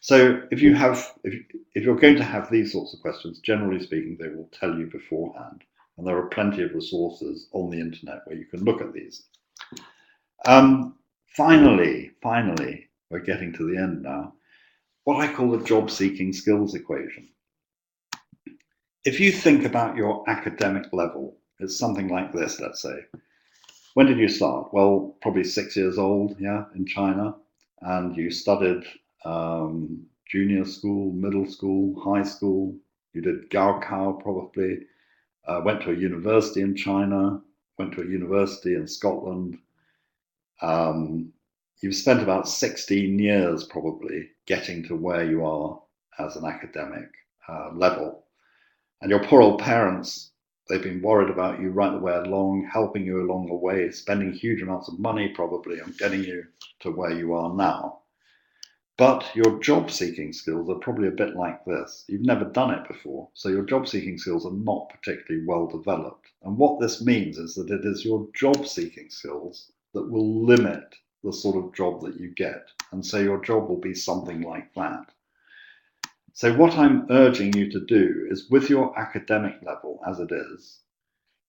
So if you're going to have these sorts of questions, generally speaking, they will tell you beforehand. And there are plenty of resources on the internet where you can look at these. Finally, we're getting to the end now. What I call the job-seeking skills equation. If you think about your academic level, it's something like this, let's say. When did you start? Well, probably 6 years old, yeah, in China. And you studied junior school, middle school, high school. You did Gaokao probably. Went to a university in China, went to a university in Scotland. You've spent about 16 years probably getting to where you are as an academic level. And your poor old parents, they've been worried about you right the way along, helping you along the way, spending huge amounts of money probably on getting you to where you are now. But your job-seeking skills are probably a bit like this. You've never done it before, so your job-seeking skills are not particularly well developed. And what this means is that it is your job-seeking skills that will limit the sort of job that you get. And so your job will be something like that. So what I'm urging you to do is, with your academic level as it is,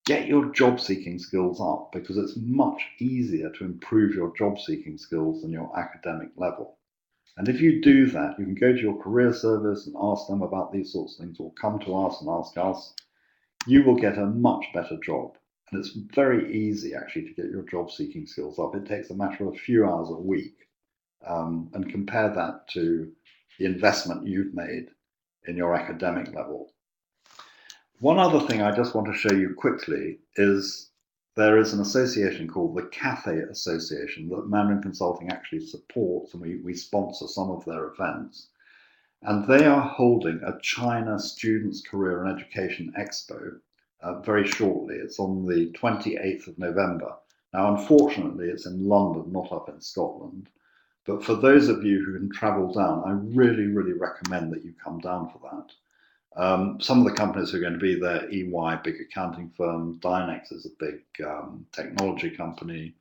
get your job-seeking skills up, because it's much easier to improve your job-seeking skills than your academic level. And if you do that, you can go to your career service and ask them about these sorts of things, or come to us and ask us. You will get a much better job. And it's very easy, actually, to get your job-seeking skills up. It takes a matter of a few hours a week. And compare that to the investment you've made in your academic level. One other thing I just want to show you quickly is there is an association called the Cathay Association that Mandarin Consulting actually supports, and we sponsor some of their events. And they are holding a China Students' Career and Education Expo very shortly. It's on the 28th of November. Now, unfortunately, it's in London, not up in Scotland. But for those of you who can travel down, I really, really recommend that you come down for that. Some of the companies who are going to be there: EY, big accounting firm; Dynex is a big technology company;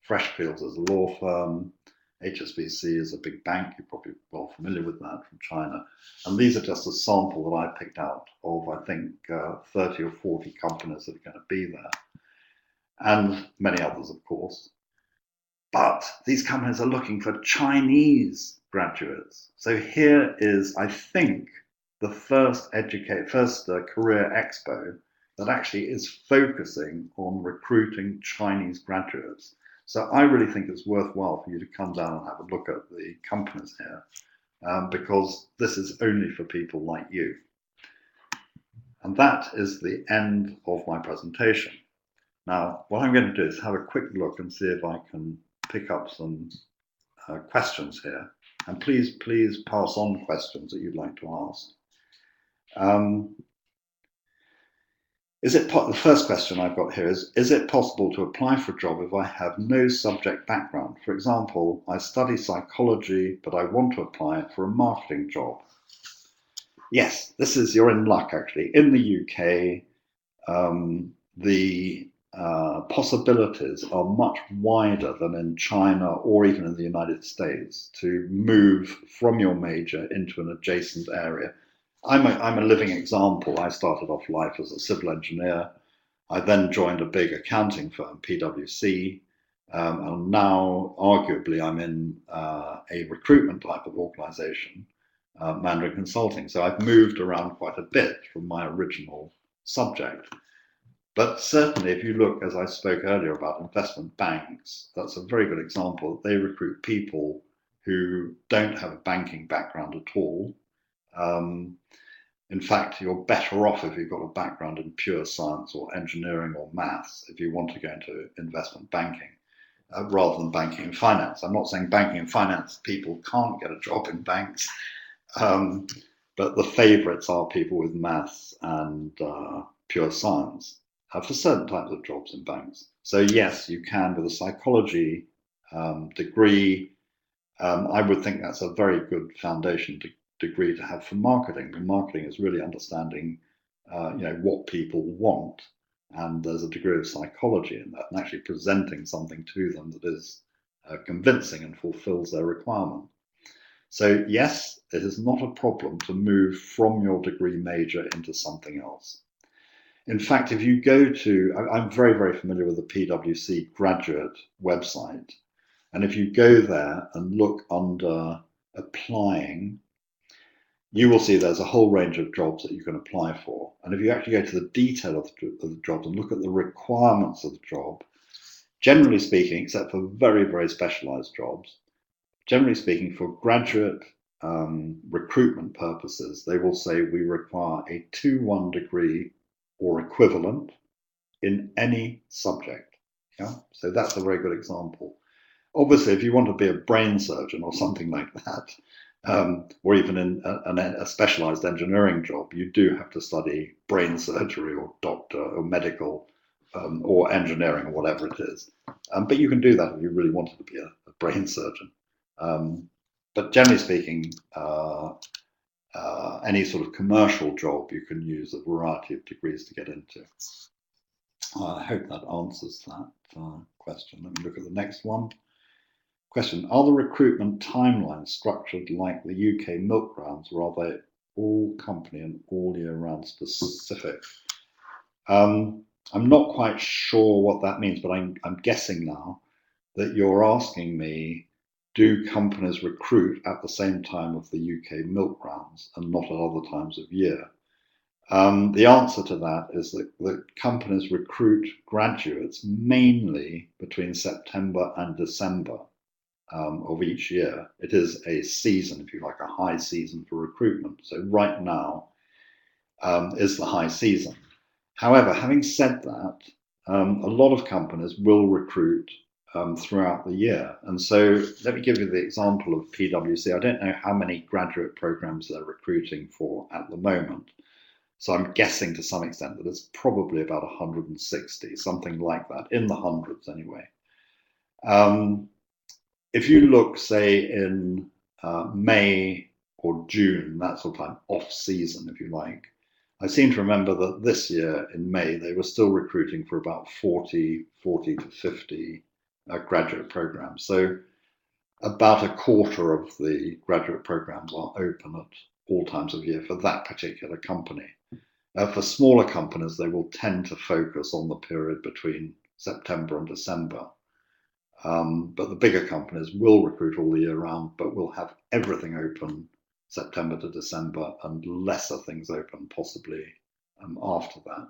Freshfields is a law firm; HSBC is a big bank. You're probably well familiar with that from China. And these are just a sample that I picked out of, I think, 30 or 40 companies that are going to be there, and many others, of course. But these companies are looking for Chinese graduates. So here is, I think, the first career expo that actually is focusing on recruiting Chinese graduates. So I really think it's worthwhile for you to come down and have a look at the companies here, because this is only for people like you. And that is the end of my presentation. Now, what I'm going to do is have a quick look and see if I can pick up some questions here. And please pass on questions that you'd like to ask. The first question I've got here is it possible to apply for a job if I have no subject background? For example, I study psychology, but I want to apply for a marketing job. Yes, you're in luck actually. In the UK, the possibilities are much wider than in China or even in the United States to move from your major into an adjacent area. I'm a living example. I started off life as a civil engineer. I then joined a big accounting firm, PwC, and now arguably I'm in a recruitment type of organization, Mandarin Consulting. So I've moved around quite a bit from my original subject. But certainly, if you look, as I spoke earlier about investment banks, that's a very good example. They recruit people who don't have a banking background at all. In fact, you're better off if you've got a background in pure science or engineering or maths if you want to go into investment banking, rather than banking and finance. I'm not saying banking and finance people can't get a job in banks, but the favourites are people with maths and pure science for certain types of jobs in banks. So yes, you can with a psychology degree. I would think that's a very good foundation degree to have for marketing. And marketing is really understanding, what people want, and there's a degree of psychology in that, and actually presenting something to them that is convincing and fulfills their requirement. So yes, it is not a problem to move from your degree major into something else. In fact, if you go to, I'm very, very familiar with the PwC graduate website, and if you go there and look under applying, you will see there's a whole range of jobs that you can apply for. And if you actually go to the detail of the jobs and look at the requirements of the job, generally speaking, except for very, very specialized jobs, generally speaking, for graduate recruitment purposes, they will say we require a 2-1 degree or equivalent in any subject. Yeah? So that's a very good example. Obviously, if you want to be a brain surgeon or something like that, or even in a specialized engineering job, you do have to study brain surgery or doctor or medical or engineering or whatever it is. But you can do that if you really wanted to be a brain surgeon. But generally speaking, any sort of commercial job, you can use a variety of degrees to get into. I hope that answers that question. Let me look at the next one. Question, are the recruitment timelines structured like the UK milk rounds, or are they all company and all year round specific? I'm not quite sure what that means, but I'm guessing now that you're asking me, do companies recruit at the same time of the UK milk rounds and not at other times of year? The answer to that is that companies recruit graduates mainly between September and December of each year. It is a season, if you like, a high season for recruitment. So right now is the high season. However, having said that, a lot of companies will recruit throughout the year. And so let me give you the example of PwC. I don't know how many graduate programs they're recruiting for at the moment. So I'm guessing to some extent that it's probably about 160, something like that, in the hundreds anyway. If you look, say, in May or June, that sort of time, off season, if you like, I seem to remember that this year in May, they were still recruiting for about 40 to 50 graduate programs. So about a quarter of the graduate programs are open at all times of year for that particular company. For smaller companies, they will tend to focus on the period between September and December. But the bigger companies will recruit all the year round, but will have everything open September to December and lesser things open possibly after that.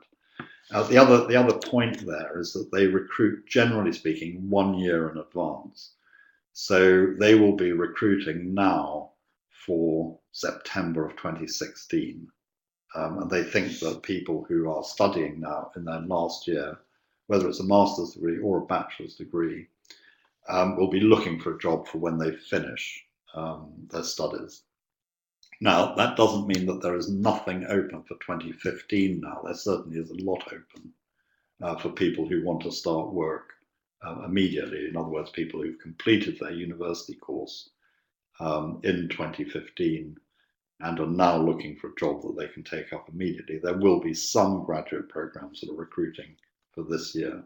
The other point there is that they recruit, generally speaking, 1 year in advance. So they will be recruiting now for September of 2016. And they think that people who are studying now in their last year, whether it's a master's degree or a bachelor's degree, will be looking for a job for when they finish their studies. Now, that doesn't mean that there is nothing open for 2015 now. There certainly is a lot open for people who want to start work immediately. In other words, people who've completed their university course in 2015 and are now looking for a job that they can take up immediately. There will be some graduate programs that are recruiting for this year.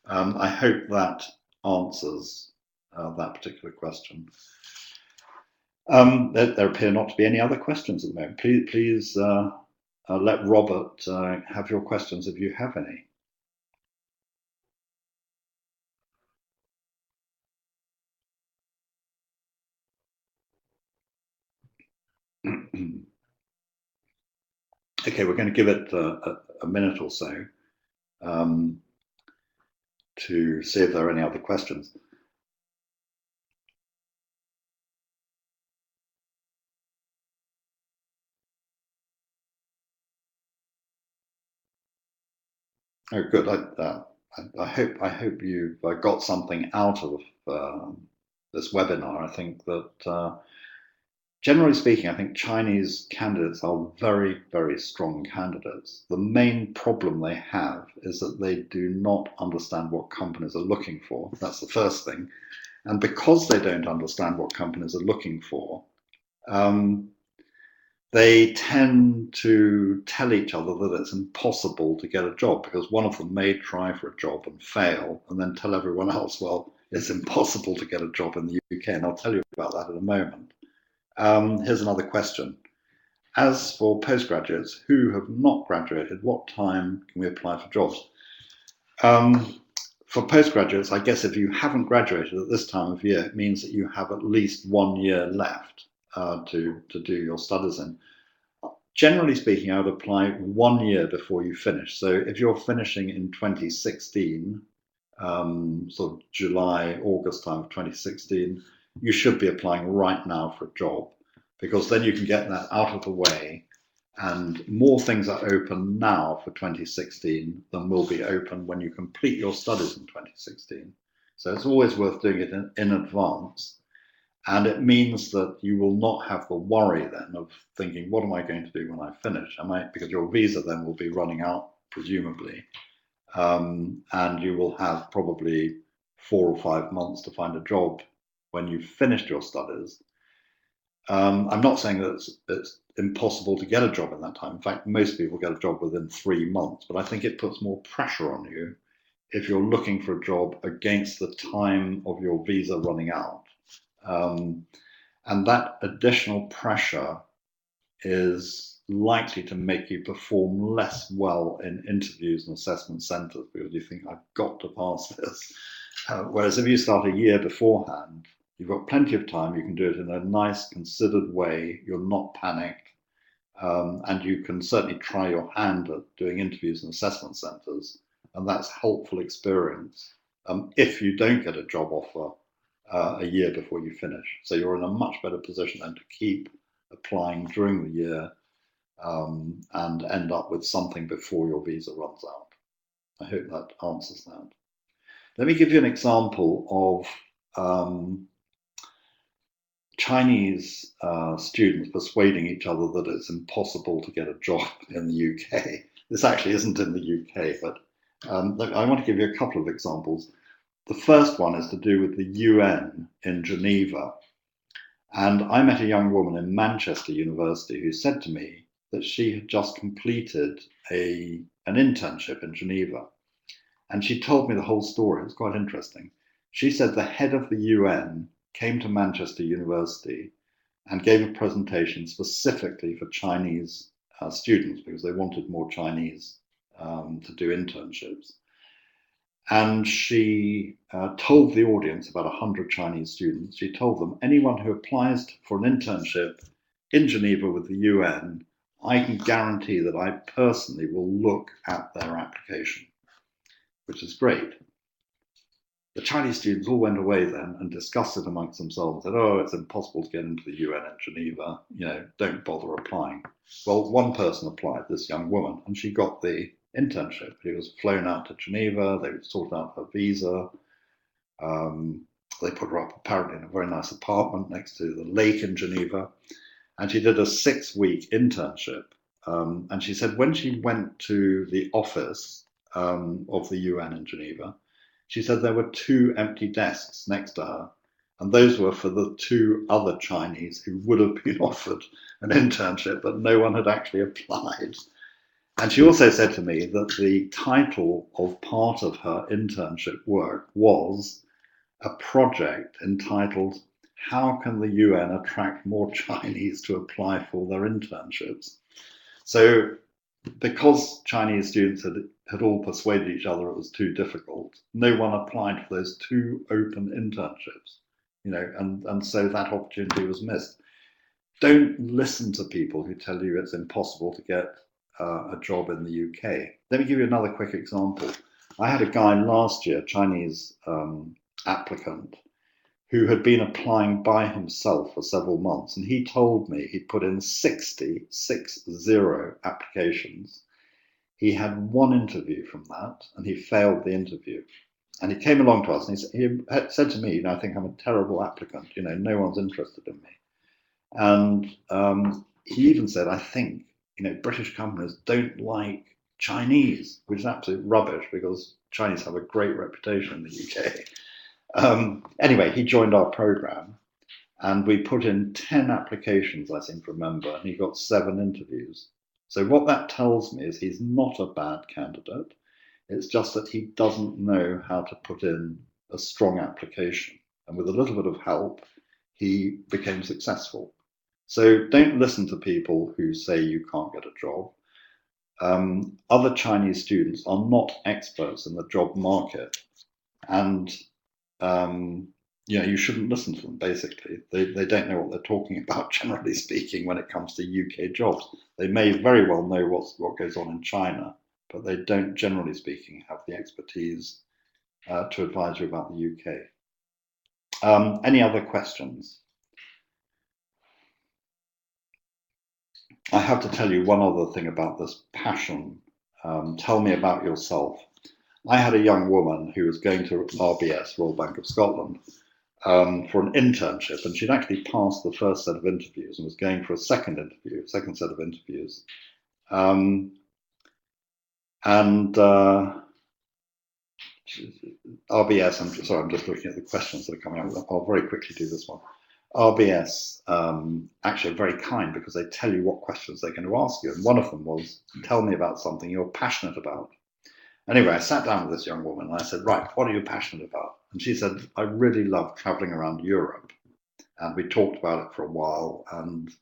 I hope that answers that particular question. There appear not to be any other questions at the moment. Please let Robert have your questions if you have any. Okay, we're going to give it a minute or so to see if there are any other questions. Oh, good. I hope you've got something out of this webinar. I think that generally speaking, I think Chinese candidates are very, very strong candidates. The main problem they have is that they do not understand what companies are looking for. That's the first thing. And because they don't understand what companies are looking for, they tend to tell each other that it's impossible to get a job, because one of them may try for a job and fail and then tell everyone else, well, it's impossible to get a job in the UK. And I'll tell you about that in a moment. Here's another question. As for postgraduates who have not graduated, what time can we apply for jobs? For postgraduates, I guess if you haven't graduated at this time of year, it means that you have at least 1 year left to do your studies in. Generally speaking, I would apply 1 year before you finish. So if you're finishing in 2016, sort of July, August time of 2016, you should be applying right now for a job, because then you can get that out of the way, and more things are open now for 2016 than will be open when you complete your studies in 2016. So it's always worth doing it in advance. And it means that you will not have the worry then of thinking, what am I going to do when I finish? Because your visa then will be running out, presumably. And you will have probably 4 or 5 months to find a job when you've finished your studies. I'm not saying that it's impossible to get a job in that time. In fact, most people get a job within 3 months, but I think it puts more pressure on you if you're looking for a job against the time of your visa running out. And that additional pressure is likely to make you perform less well in interviews and assessment centres, because you think, I've got to pass this. Whereas if you start a year beforehand, you've got plenty of time, you can do it in a nice, considered way, you're not panicked, and you can certainly try your hand at doing interviews and assessment centres, and that's helpful experience if you don't get a job offer a year before you finish. So you're in a much better position then to keep applying during the year and end up with something before your visa runs out. I hope that answers that. Let me give you an example of Chinese students persuading each other that it's impossible to get a job in the UK. This actually isn't in the UK, but I want to give you a couple of examples. The first one is to do with the UN in Geneva. And I met a young woman in Manchester University who said to me that she had just completed an internship in Geneva. And she told me the whole story. It was quite interesting. She said the head of the UN came to Manchester University and gave a presentation specifically for Chinese students, because they wanted more Chinese to do internships. And she told the audience, about 100 Chinese students, she told them, anyone who applies for an internship in Geneva with the UN, I can guarantee that I personally will look at their application, which is great. The Chinese students all went away then and discussed it amongst themselves and said, oh, it's impossible to get into the UN in Geneva, don't bother applying. Well, one person applied, this young woman, and she got the internship. She was flown out to Geneva, they sorted out her visa. They put her up apparently in a very nice apartment next to the lake in Geneva. And she did a 6-week internship. And she said when she went to the office of the UN in Geneva, she said there were 2 empty desks next to her, and those were for the 2 other Chinese who would have been offered an internship, but no one had actually applied. And she also said to me that the title of part of her internship work was a project entitled, How Can the UN Attract More Chinese to Apply for Their Internships? So because Chinese students had all persuaded each other it was too difficult, no one applied for those 2 open internships, and so that opportunity was missed. Don't listen to people who tell you it's impossible to get a job in the UK. Let me give you another quick example. I had a guy last year, Chinese applicant, who had been applying by himself for several months, and he told me he'd put in 60 applications. He had 1 interview from that, and he failed the interview. And he came along to us, and he said to me, I think I'm a terrible applicant, no one's interested in me. And he even said, I think, British companies don't like Chinese, which is absolute rubbish because Chinese have a great reputation in the UK. Anyway, he joined our program and we put in 10 applications, I seem to remember, and he got 7 interviews. So what that tells me is he's not a bad candidate. It's just that he doesn't know how to put in a strong application. And with a little bit of help, he became successful. So don't listen to people who say you can't get a job. Other Chinese students are not experts in the job market, and you shouldn't listen to them. Basically, they don't know what they're talking about. Generally speaking, when it comes to UK jobs, they may very well know what goes on in China, but they don't, generally speaking, have the expertise to advise you about the UK. Any other questions? I have to tell you one other thing about this passion. Tell me about yourself. I had a young woman who was going to RBS, Royal Bank of Scotland, for an internship, and she'd actually passed the first set of interviews and was going for a second set of interviews. RBS, I'm just looking at the questions that are coming up. I'll very quickly do this one. RBS actually are very kind because they tell you what questions they're going to ask you. And one of them was, tell me about something you're passionate about. Anyway, I sat down with this young woman and I said, right, what are you passionate about? And she said, I really love traveling around Europe. And we talked about it for a while. And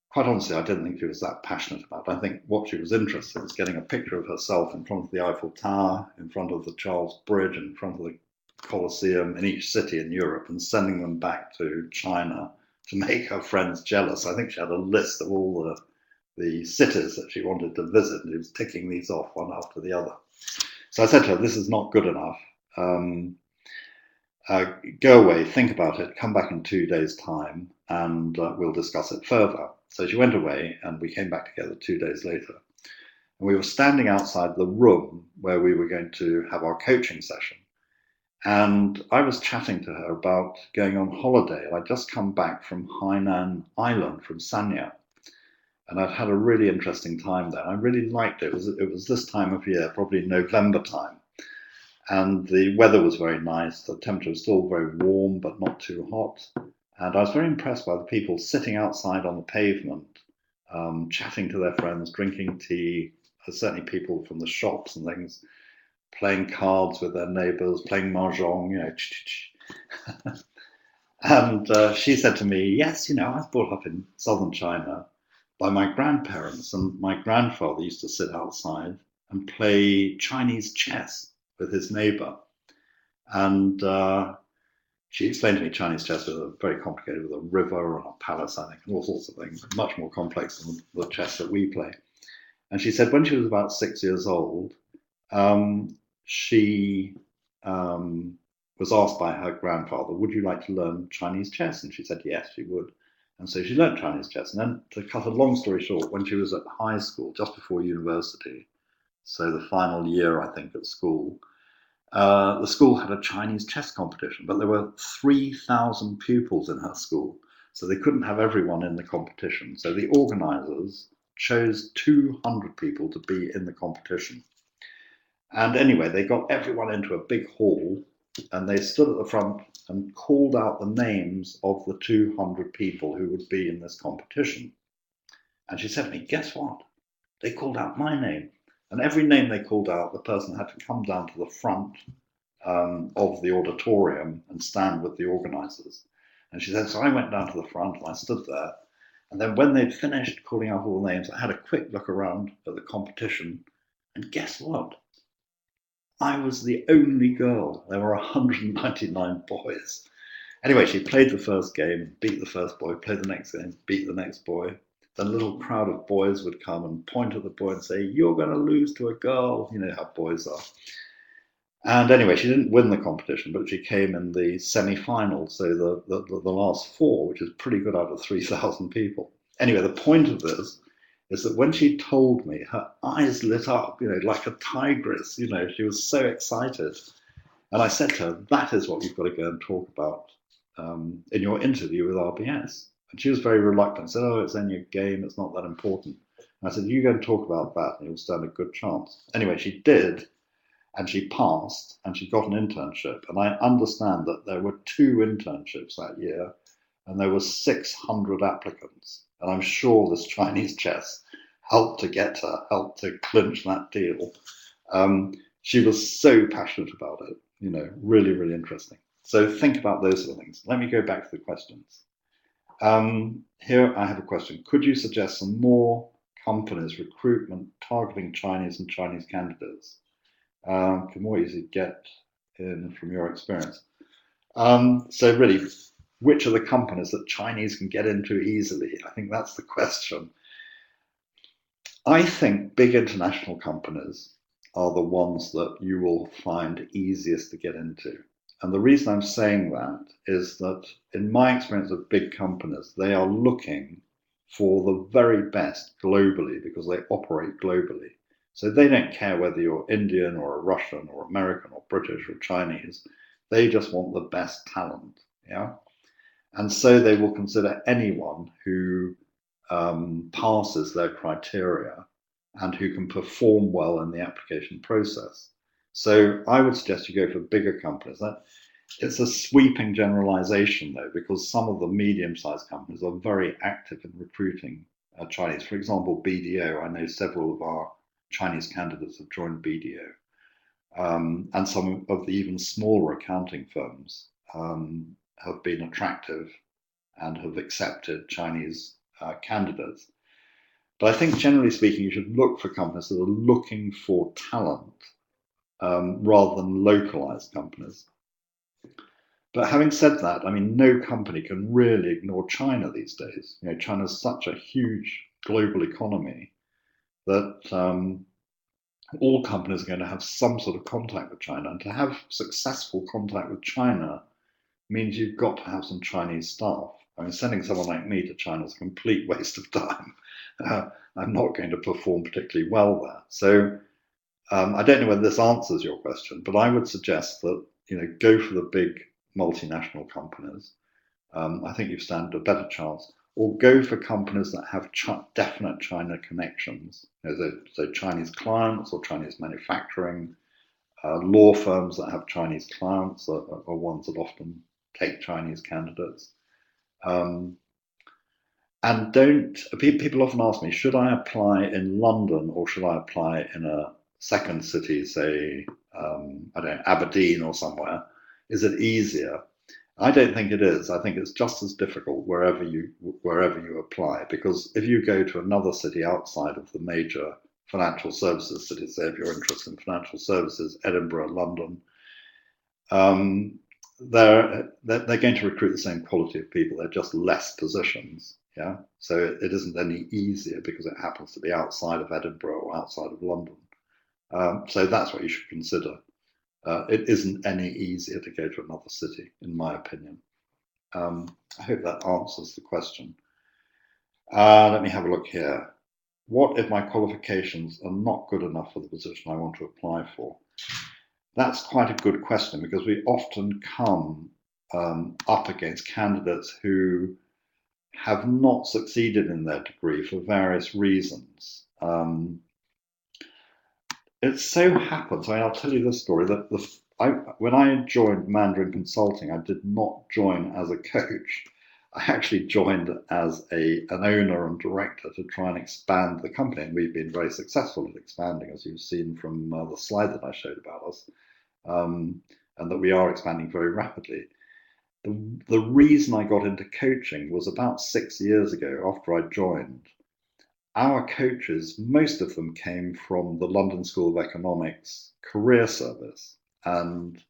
quite honestly, I didn't think she was that passionate about it. I think what she was interested in was getting a picture of herself in front of the Eiffel Tower, in front of the Charles Bridge, in front of the Colosseum in each city in Europe, and sending them back to China to make her friends jealous. I think she had a list of all the cities that she wanted to visit, and she was ticking these off one after the other. So I said to her, this is not good enough. Go away, think about it, come back in 2 days' time, and we'll discuss it further. So she went away, and we came back together 2 days later. And we were standing outside the room where we were going to have our coaching session. And I was chatting to her about going on holiday. I'd just come back from Hainan Island, from Sanya. And I'd had a really interesting time there. I really liked it. It was this time of year, probably November time. And the weather was very nice. The temperature was still very warm, but not too hot. And I was very impressed by the people sitting outside on the pavement, chatting to their friends, drinking tea. Certainly people from the shops and things, playing cards with their neighbours, playing mahjong, And she said to me, yes, I was brought up in southern China by my grandparents, and my grandfather used to sit outside and play Chinese chess. with his neighbor. And she explained to me Chinese chess was very complicated, with a river and a palace, I think, and all sorts of things, much more complex than the chess that we play. And she said when she was about 6 years old, she was asked by her grandfather, would you like to learn Chinese chess? And she said yes, she would. And so she learned Chinese chess. And then, to cut a long story short, when she was at high school, just before university, so the final year, I think, at school, the school had a Chinese chess competition, but there were 3,000 pupils in her school, so they couldn't have everyone in the competition. So the organisers chose 200 people to be in the competition. And anyway, they got everyone into a big hall, and they stood at the front and called out the names of the 200 people who would be in this competition. And she said to me, guess what? They called out my name. And every name they called out, the person had to come down to the front of the auditorium and stand with the organisers. And she said, so I went down to the front and I stood there. And then when they'd finished calling out all the names, I had a quick look around at the competition. And guess what? I was the only girl. There were 199 boys. Anyway, she played the first game, beat the first boy, played the next game, beat the next boy. Then a little crowd of boys would come and point at the boy and say, you're going to lose to a girl. You know how boys are. And anyway, she didn't win the competition, but she came in the semi-final, so the last four, which is pretty good out of 3,000 people. Anyway, the point of this is that when she told me, her eyes lit up, you know, like a tigress, you know, she was so excited. And I said to her, that is what you've got to go and talk about in your interview with RBS. And she was very reluctant, said, oh, it's only a game, it's not that important. And I said, you go and talk about that and you'll stand a good chance. Anyway, she did, and she passed, and she got an internship. And I understand that there were 2 internships that year, and there were 600 applicants. And I'm sure this Chinese chess helped to get her, helped to clinch that deal. She was so passionate about it, you know, really, really interesting. So think about those sort of things. Let me go back to the questions. Here I have a question. Could you suggest some more companies, recruitment, targeting Chinese and Chinese candidates? Can more easily get in from your experience? So really, which are the companies that Chinese can get into easily? I think that's the question. I think big international companies are the ones that you will find easiest to get into. And the reason I'm saying that is that in my experience of big companies, they are looking for the very best globally because they operate globally. So they don't care whether you're Indian or a Russian or American or British or Chinese. They just want the best talent. Yeah. And so they will consider anyone who passes their criteria and who can perform well in the application process. So I would suggest you go for bigger companies. It's a sweeping generalization, though, because some of the medium-sized companies are very active in recruiting Chinese. For example, BDO, I know several of our Chinese candidates have joined BDO. And some of the even smaller accounting firms have been attractive and have accepted Chinese candidates. But I think generally speaking, you should look for companies that are looking for talent rather than localized companies. But having said that, I mean, no company can really ignore China these days. You know, China's such a huge global economy that all companies are going to have some sort of contact with China. And to have successful contact with China means you've got to have some Chinese staff. I mean, sending someone like me to China is a complete waste of time. I'm not going to perform particularly well there. So I don't know whether this answers your question, but I would suggest that, you know, go for the big multinational companies. I think you stand a better chance. Or go for companies that have definite China connections. You know, so Chinese clients or Chinese manufacturing. Law firms that have Chinese clients are ones that often take Chinese candidates. And people often ask me, should I apply in London or should I apply in a second city, say, I don't know, Aberdeen or somewhere? Is it easier? I don't think it is. I think it's just as difficult wherever you apply, because if you go to another city outside of the major financial services cities, say if you're interested in financial services, Edinburgh, London, they're going to recruit the same quality of people. They're just less positions. Yeah, so it isn't any easier because it happens to be outside of Edinburgh or outside of London. So that's what you should consider. It isn't any easier to go to another city, in my opinion. I hope that answers the question. Let me have a look here. What if my qualifications are not good enough for the position I want to apply for? That's quite a good question, because we often come up against candidates who have not succeeded in their degree for various reasons. It so happens, I'll tell you this story, that when I joined Mandarin Consulting, I did not join as a coach. I actually joined as an owner and director to try and expand the company, and we've been very successful at expanding, as you've seen from the slide that I showed about us, and that we are expanding very rapidly. The reason I got into coaching was about 6 years ago after I joined. Our coaches, most of them came from the London School of Economics career service. And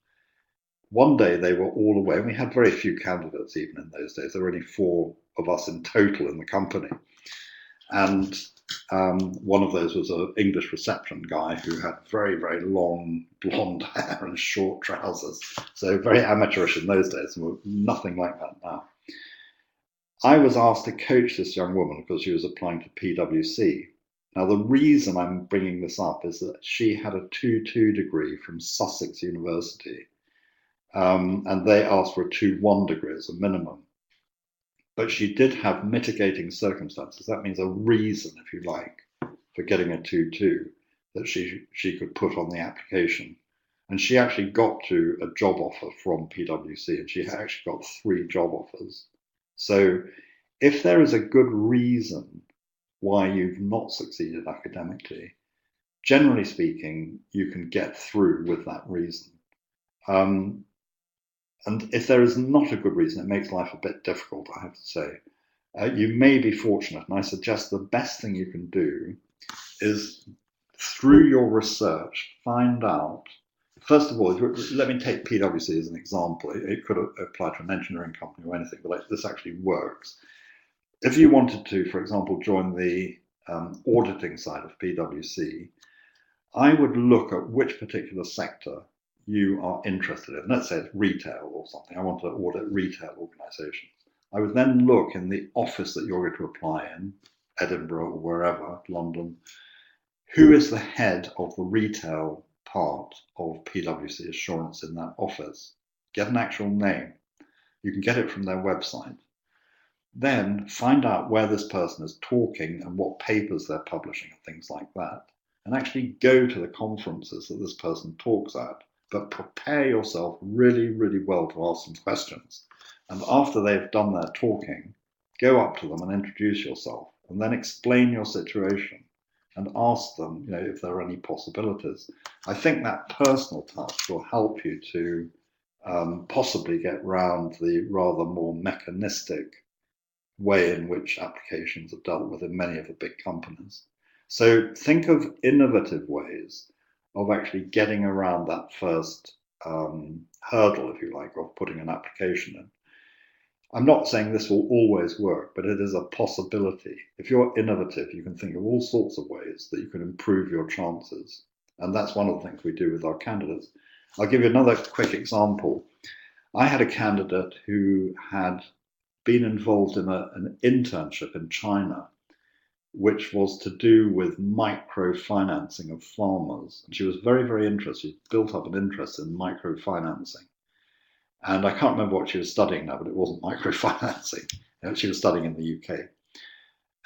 one day they were all away, and we had very few candidates even in those days. There were only 4 of us in total in the company. And one of those was an English reception guy who had very, very long blonde hair and short trousers. So very amateurish in those days, and nothing like that now. I was asked to coach this young woman because she was applying to PwC. Now, the reason I'm bringing this up is that she had a 2-2 degree from Sussex University, and they asked for a 2-1 degree as a minimum. But she did have mitigating circumstances. That means a reason, if you like, for getting a 2-2 that she could put on the application. And she actually got to a job offer from PwC, and she actually got 3 job offers. So if there is a good reason why you've not succeeded academically, generally speaking, you can get through with that reason. And if there is not a good reason, it makes life a bit difficult, I have to say. You may be fortunate, and I suggest the best thing you can do is, through your research, find out. First of all, let me take PwC as an example. It could apply to an engineering company or anything, but this actually works. If you wanted to, for example, join the auditing side of PwC, I would look at which particular sector you are interested in. Let's say it's retail or something. I want to audit retail organizations. I would then look in the office that you're going to apply in, Edinburgh or wherever, London, who is the head of the retail part of PwC Assurance in that office. Get an actual name. You can get it from their website. Then find out where this person is talking and what papers they're publishing and things like that. And actually go to the conferences that this person talks at, but prepare yourself really, really well to ask some questions. And after they've done their talking, go up to them and introduce yourself, and then explain your situation and ask them, if there are any possibilities. I think that personal touch will help you to possibly get round the rather more mechanistic way in which applications are dealt with in many of the big companies. So think of innovative ways of actually getting around that first hurdle, if you like, of putting an application in. I'm not saying this will always work, but it is a possibility. If you're innovative, you can think of all sorts of ways that you can improve your chances. And that's one of the things we do with our candidates. I'll give you another quick example. I had a candidate who had been involved in an internship in China, which was to do with microfinancing of farmers. And she was very, very interested. She built up an interest in microfinancing. And I can't remember what she was studying now, but it wasn't microfinancing. She was studying in the UK.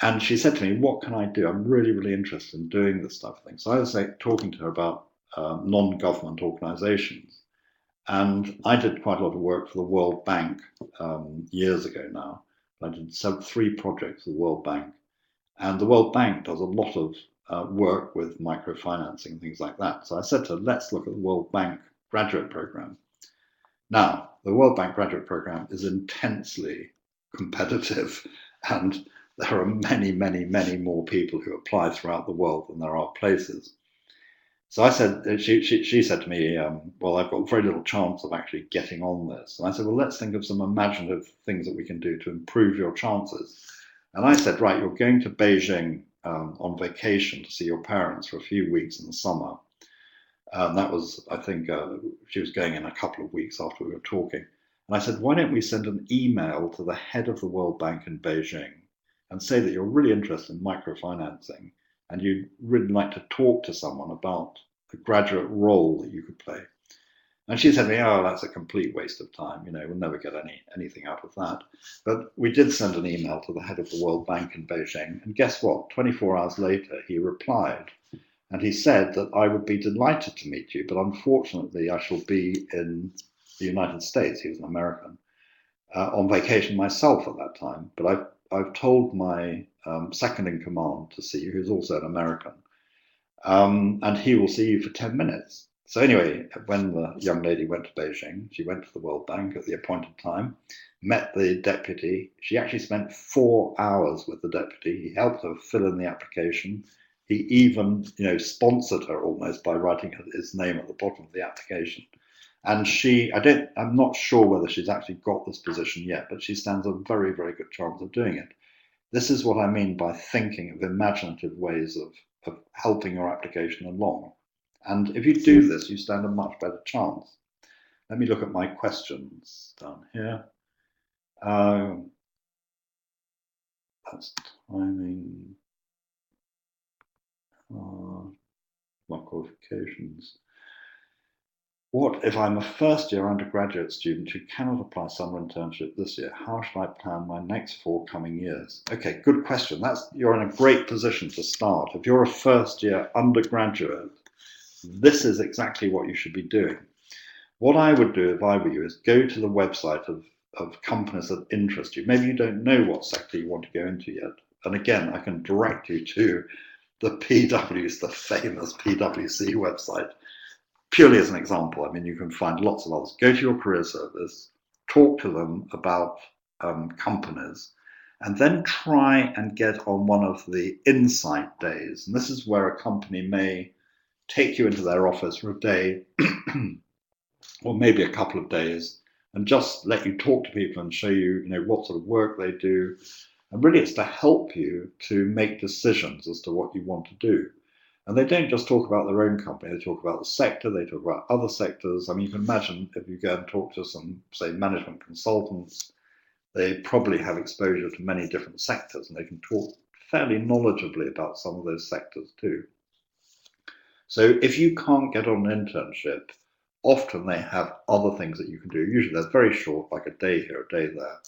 And she said to me, what can I do? I'm really, really interested in doing this type of thing. So I was talking to her about non-government organizations. And I did quite a lot of work for the World Bank years ago now. I did 3 projects for the World Bank. And the World Bank does a lot of work with microfinancing and things like that. So I said to her, let's look at the World Bank graduate program. Now, the World Bank graduate program is intensely competitive, and there are many, many, many more people who apply throughout the world than there are places. So I said, she said to me, well, I've got very little chance of actually getting on this. And I said, well, let's think of some imaginative things that we can do to improve your chances. And I said, right, you're going to Beijing on vacation to see your parents for a few weeks in the summer. That was, I think, she was going in a couple of weeks after we were talking. And I said, why don't we send an email to the head of the World Bank in Beijing and say that you're really interested in microfinancing and you'd really like to talk to someone about a graduate role that you could play. And she said to me, oh, that's a complete waste of time. We'll never get anything out of that. But we did send an email to the head of the World Bank in Beijing. And guess what? 24 hours later, he replied. And he said that I would be delighted to meet you, but unfortunately, I shall be in the United States. He was an American, on vacation myself at that time. But I've told my second in command to see you, who's also an American, and he will see you for 10 minutes. So anyway, when the young lady went to Beijing, she went to the World Bank at the appointed time, met the deputy. She actually spent 4 hours with the deputy. He helped her fill in the application. He even, sponsored her almost by writing his name at the bottom of the application. And I'm not sure whether she's actually got this position yet, but she stands a very, very good chance of doing it. This is what I mean by thinking of imaginative ways of helping your application along. And if you do this, you stand a much better chance. Let me look at my questions down here. That's timing. My qualifications. What if I'm a first-year undergraduate student who cannot apply summer internship this year? How should I plan my next 4 coming years? Okay, good question. You're in a great position to start. If you're a first-year undergraduate, this is exactly what you should be doing. What I would do if I were you is go to the website of companies that interest you. Maybe you don't know what sector you want to go into yet. And again, I can direct you to the PwC, the famous PwC website. Purely as an example, you can find lots of others. Go to your career service, talk to them about companies, and then try and get on one of the insight days. And this is where a company may take you into their office for a day or maybe a couple of days and just let you talk to people and show you, what sort of work they do. And really it's to help you to make decisions as to what you want to do. And they don't just talk about their own company, they talk about the sector, they talk about other sectors. You can imagine if you go and talk to some, say, management consultants, they probably have exposure to many different sectors and they can talk fairly knowledgeably about some of those sectors too. So if you can't get on an internship, often they have other things that you can do. Usually they're very short, like a day here, a day there.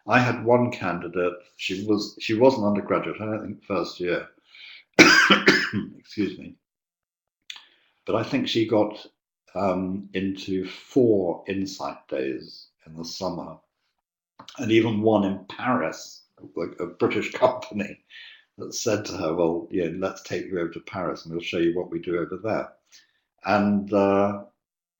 I had one candidate, she was an undergraduate, I don't think first year, excuse me. But I think she got into 4 insight days in the summer, and even one in Paris, a British company, that said to her, well, let's take you over to Paris and we'll show you what we do over there. And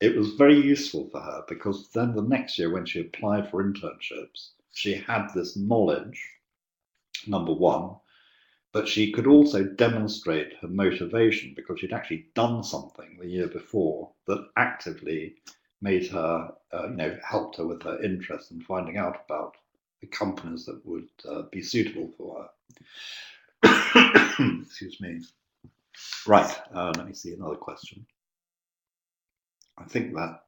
it was very useful for her because then the next year when she applied for internships, she had this knowledge, number one, but she could also demonstrate her motivation because she'd actually done something the year before that actively made her, helped her with her interest in finding out about the companies that would be suitable for her. Excuse me. Right, let me see another question. I think that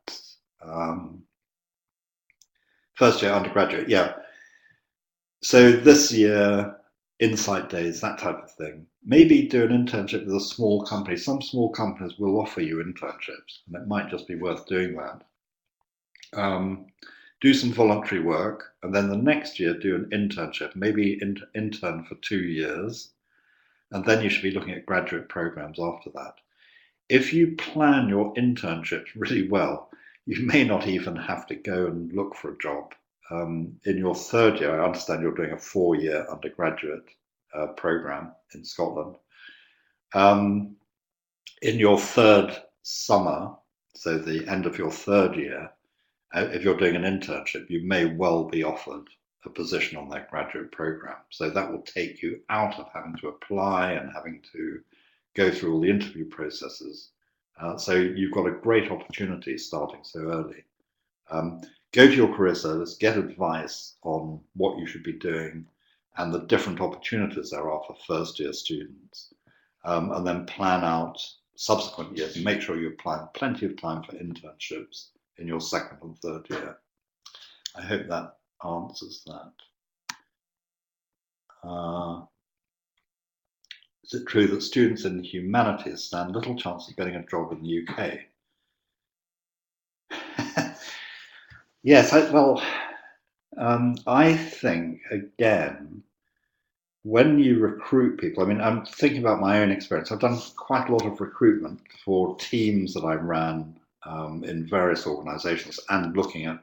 first year undergraduate, yeah. So this year, insight days, that type of thing. Maybe do an internship with a small company. Some small companies will offer you internships, and it might just be worth doing that. Do some voluntary work, and then the next year do an internship, maybe intern for 2 years, and then you should be looking at graduate programs after that. If you plan your internships really well, you may not even have to go and look for a job. In your 3rd year, I understand you're doing a 4-year undergraduate program in Scotland. In your 3rd summer, so the end of your 3rd year, if you're doing an internship, you may well be offered a position on their graduate program. So that will take you out of having to apply and having to go through all the interview processes. So you've got a great opportunity starting so early. Go to your career service, get advice on what you should be doing and the different opportunities there are for first-year students, and then plan out subsequent years and make sure you plan plenty of time for internships in your second and third year. I hope that answers that. Is it true that students in the humanities stand little chance of getting a job in the UK? Yes, I think, again, when you recruit people, I mean, I'm thinking about my own experience. I've done quite a lot of recruitment for teams that I ran in various organizations and looking at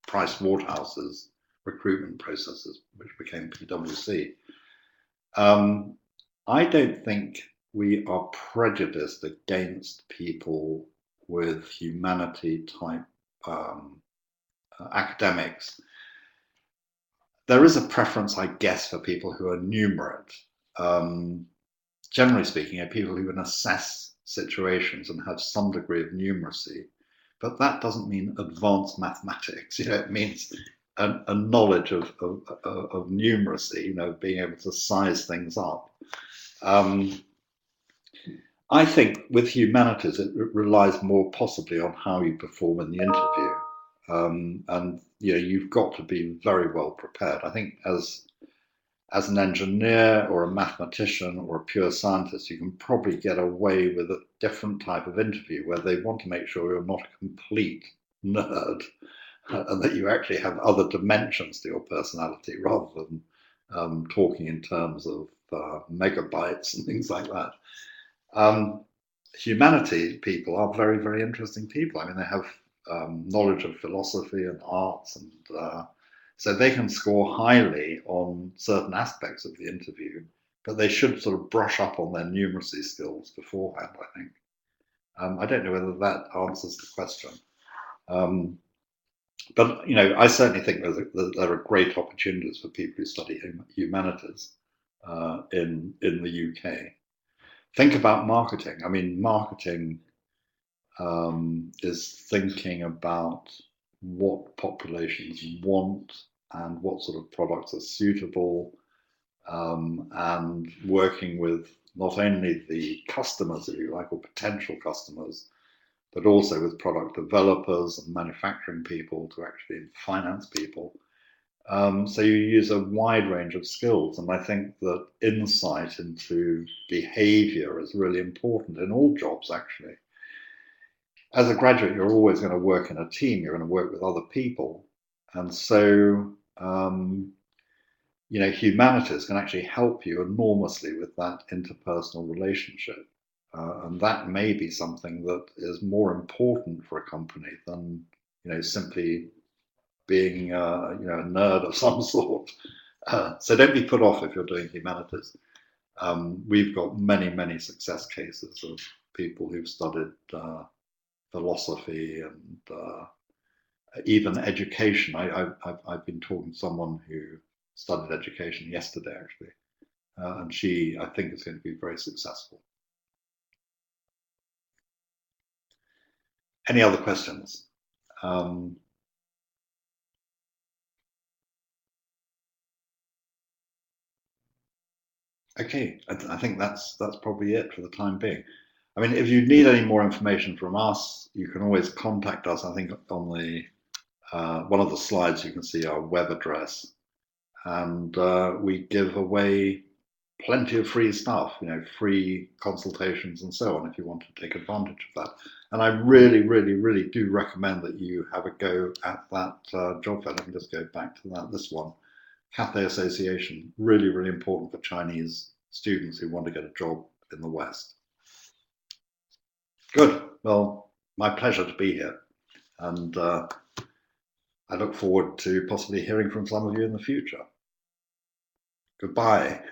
Price Waterhouse's recruitment processes, which became PwC. I don't think we are prejudiced against people with humanity type academics. There is a preference, I guess, for people who are numerate. Generally speaking, people who can assess situations and have some degree of numeracy. But that doesn't mean advanced mathematics. It means a knowledge of numeracy, being able to size things up. I think with humanities, it relies more possibly on how you perform in the interview. And you've got to be very well prepared. I think as an engineer or a mathematician or a pure scientist, you can probably get away with a different type of interview where they want to make sure you're not a complete nerd and that you actually have other dimensions to your personality rather than talking in terms of megabytes and things like that. Humanity people are very, very interesting people. I mean, they have knowledge of philosophy and arts, and so they can score highly on certain aspects of the interview, but they should sort of brush up on their numeracy skills beforehand, I think. I don't know whether that answers the question. But, I certainly think there are great opportunities for people who study humanities in the UK. Think about marketing. I mean, marketing is thinking about what populations want and what sort of products are suitable, and working with not only the customers, if you like, or potential customers, but also with product developers and manufacturing people to actually finance people. So you use a wide range of skills, and I think that insight into behavior is really important in all jobs, actually. As a graduate, you're always going to work in a team, you're going to work with other people. And so, humanities can actually help you enormously with that interpersonal relationship. And that may be something that is more important for a company than, simply being, a nerd of some sort. So don't be put off if you're doing humanities. We've got many, many success cases of people who've studied philosophy and even education. I've been talking to someone who studied education yesterday, actually, and she, I think, is going to be very successful. Any other questions? Okay, I think that's probably it for the time being. I mean, if you need any more information from us, you can always contact us. I think on the one of the slides you can see our web address, and we give away plenty of free stuff, free consultations and so on, if you want to take advantage of that. And I really, really, really do recommend that you have a go at that job fair. Let me just go back to this one. Cathay Association, really, really important for Chinese students who want to get a job in the West. Good. Well, my pleasure to be here. And I look forward to possibly hearing from some of you in the future. Goodbye.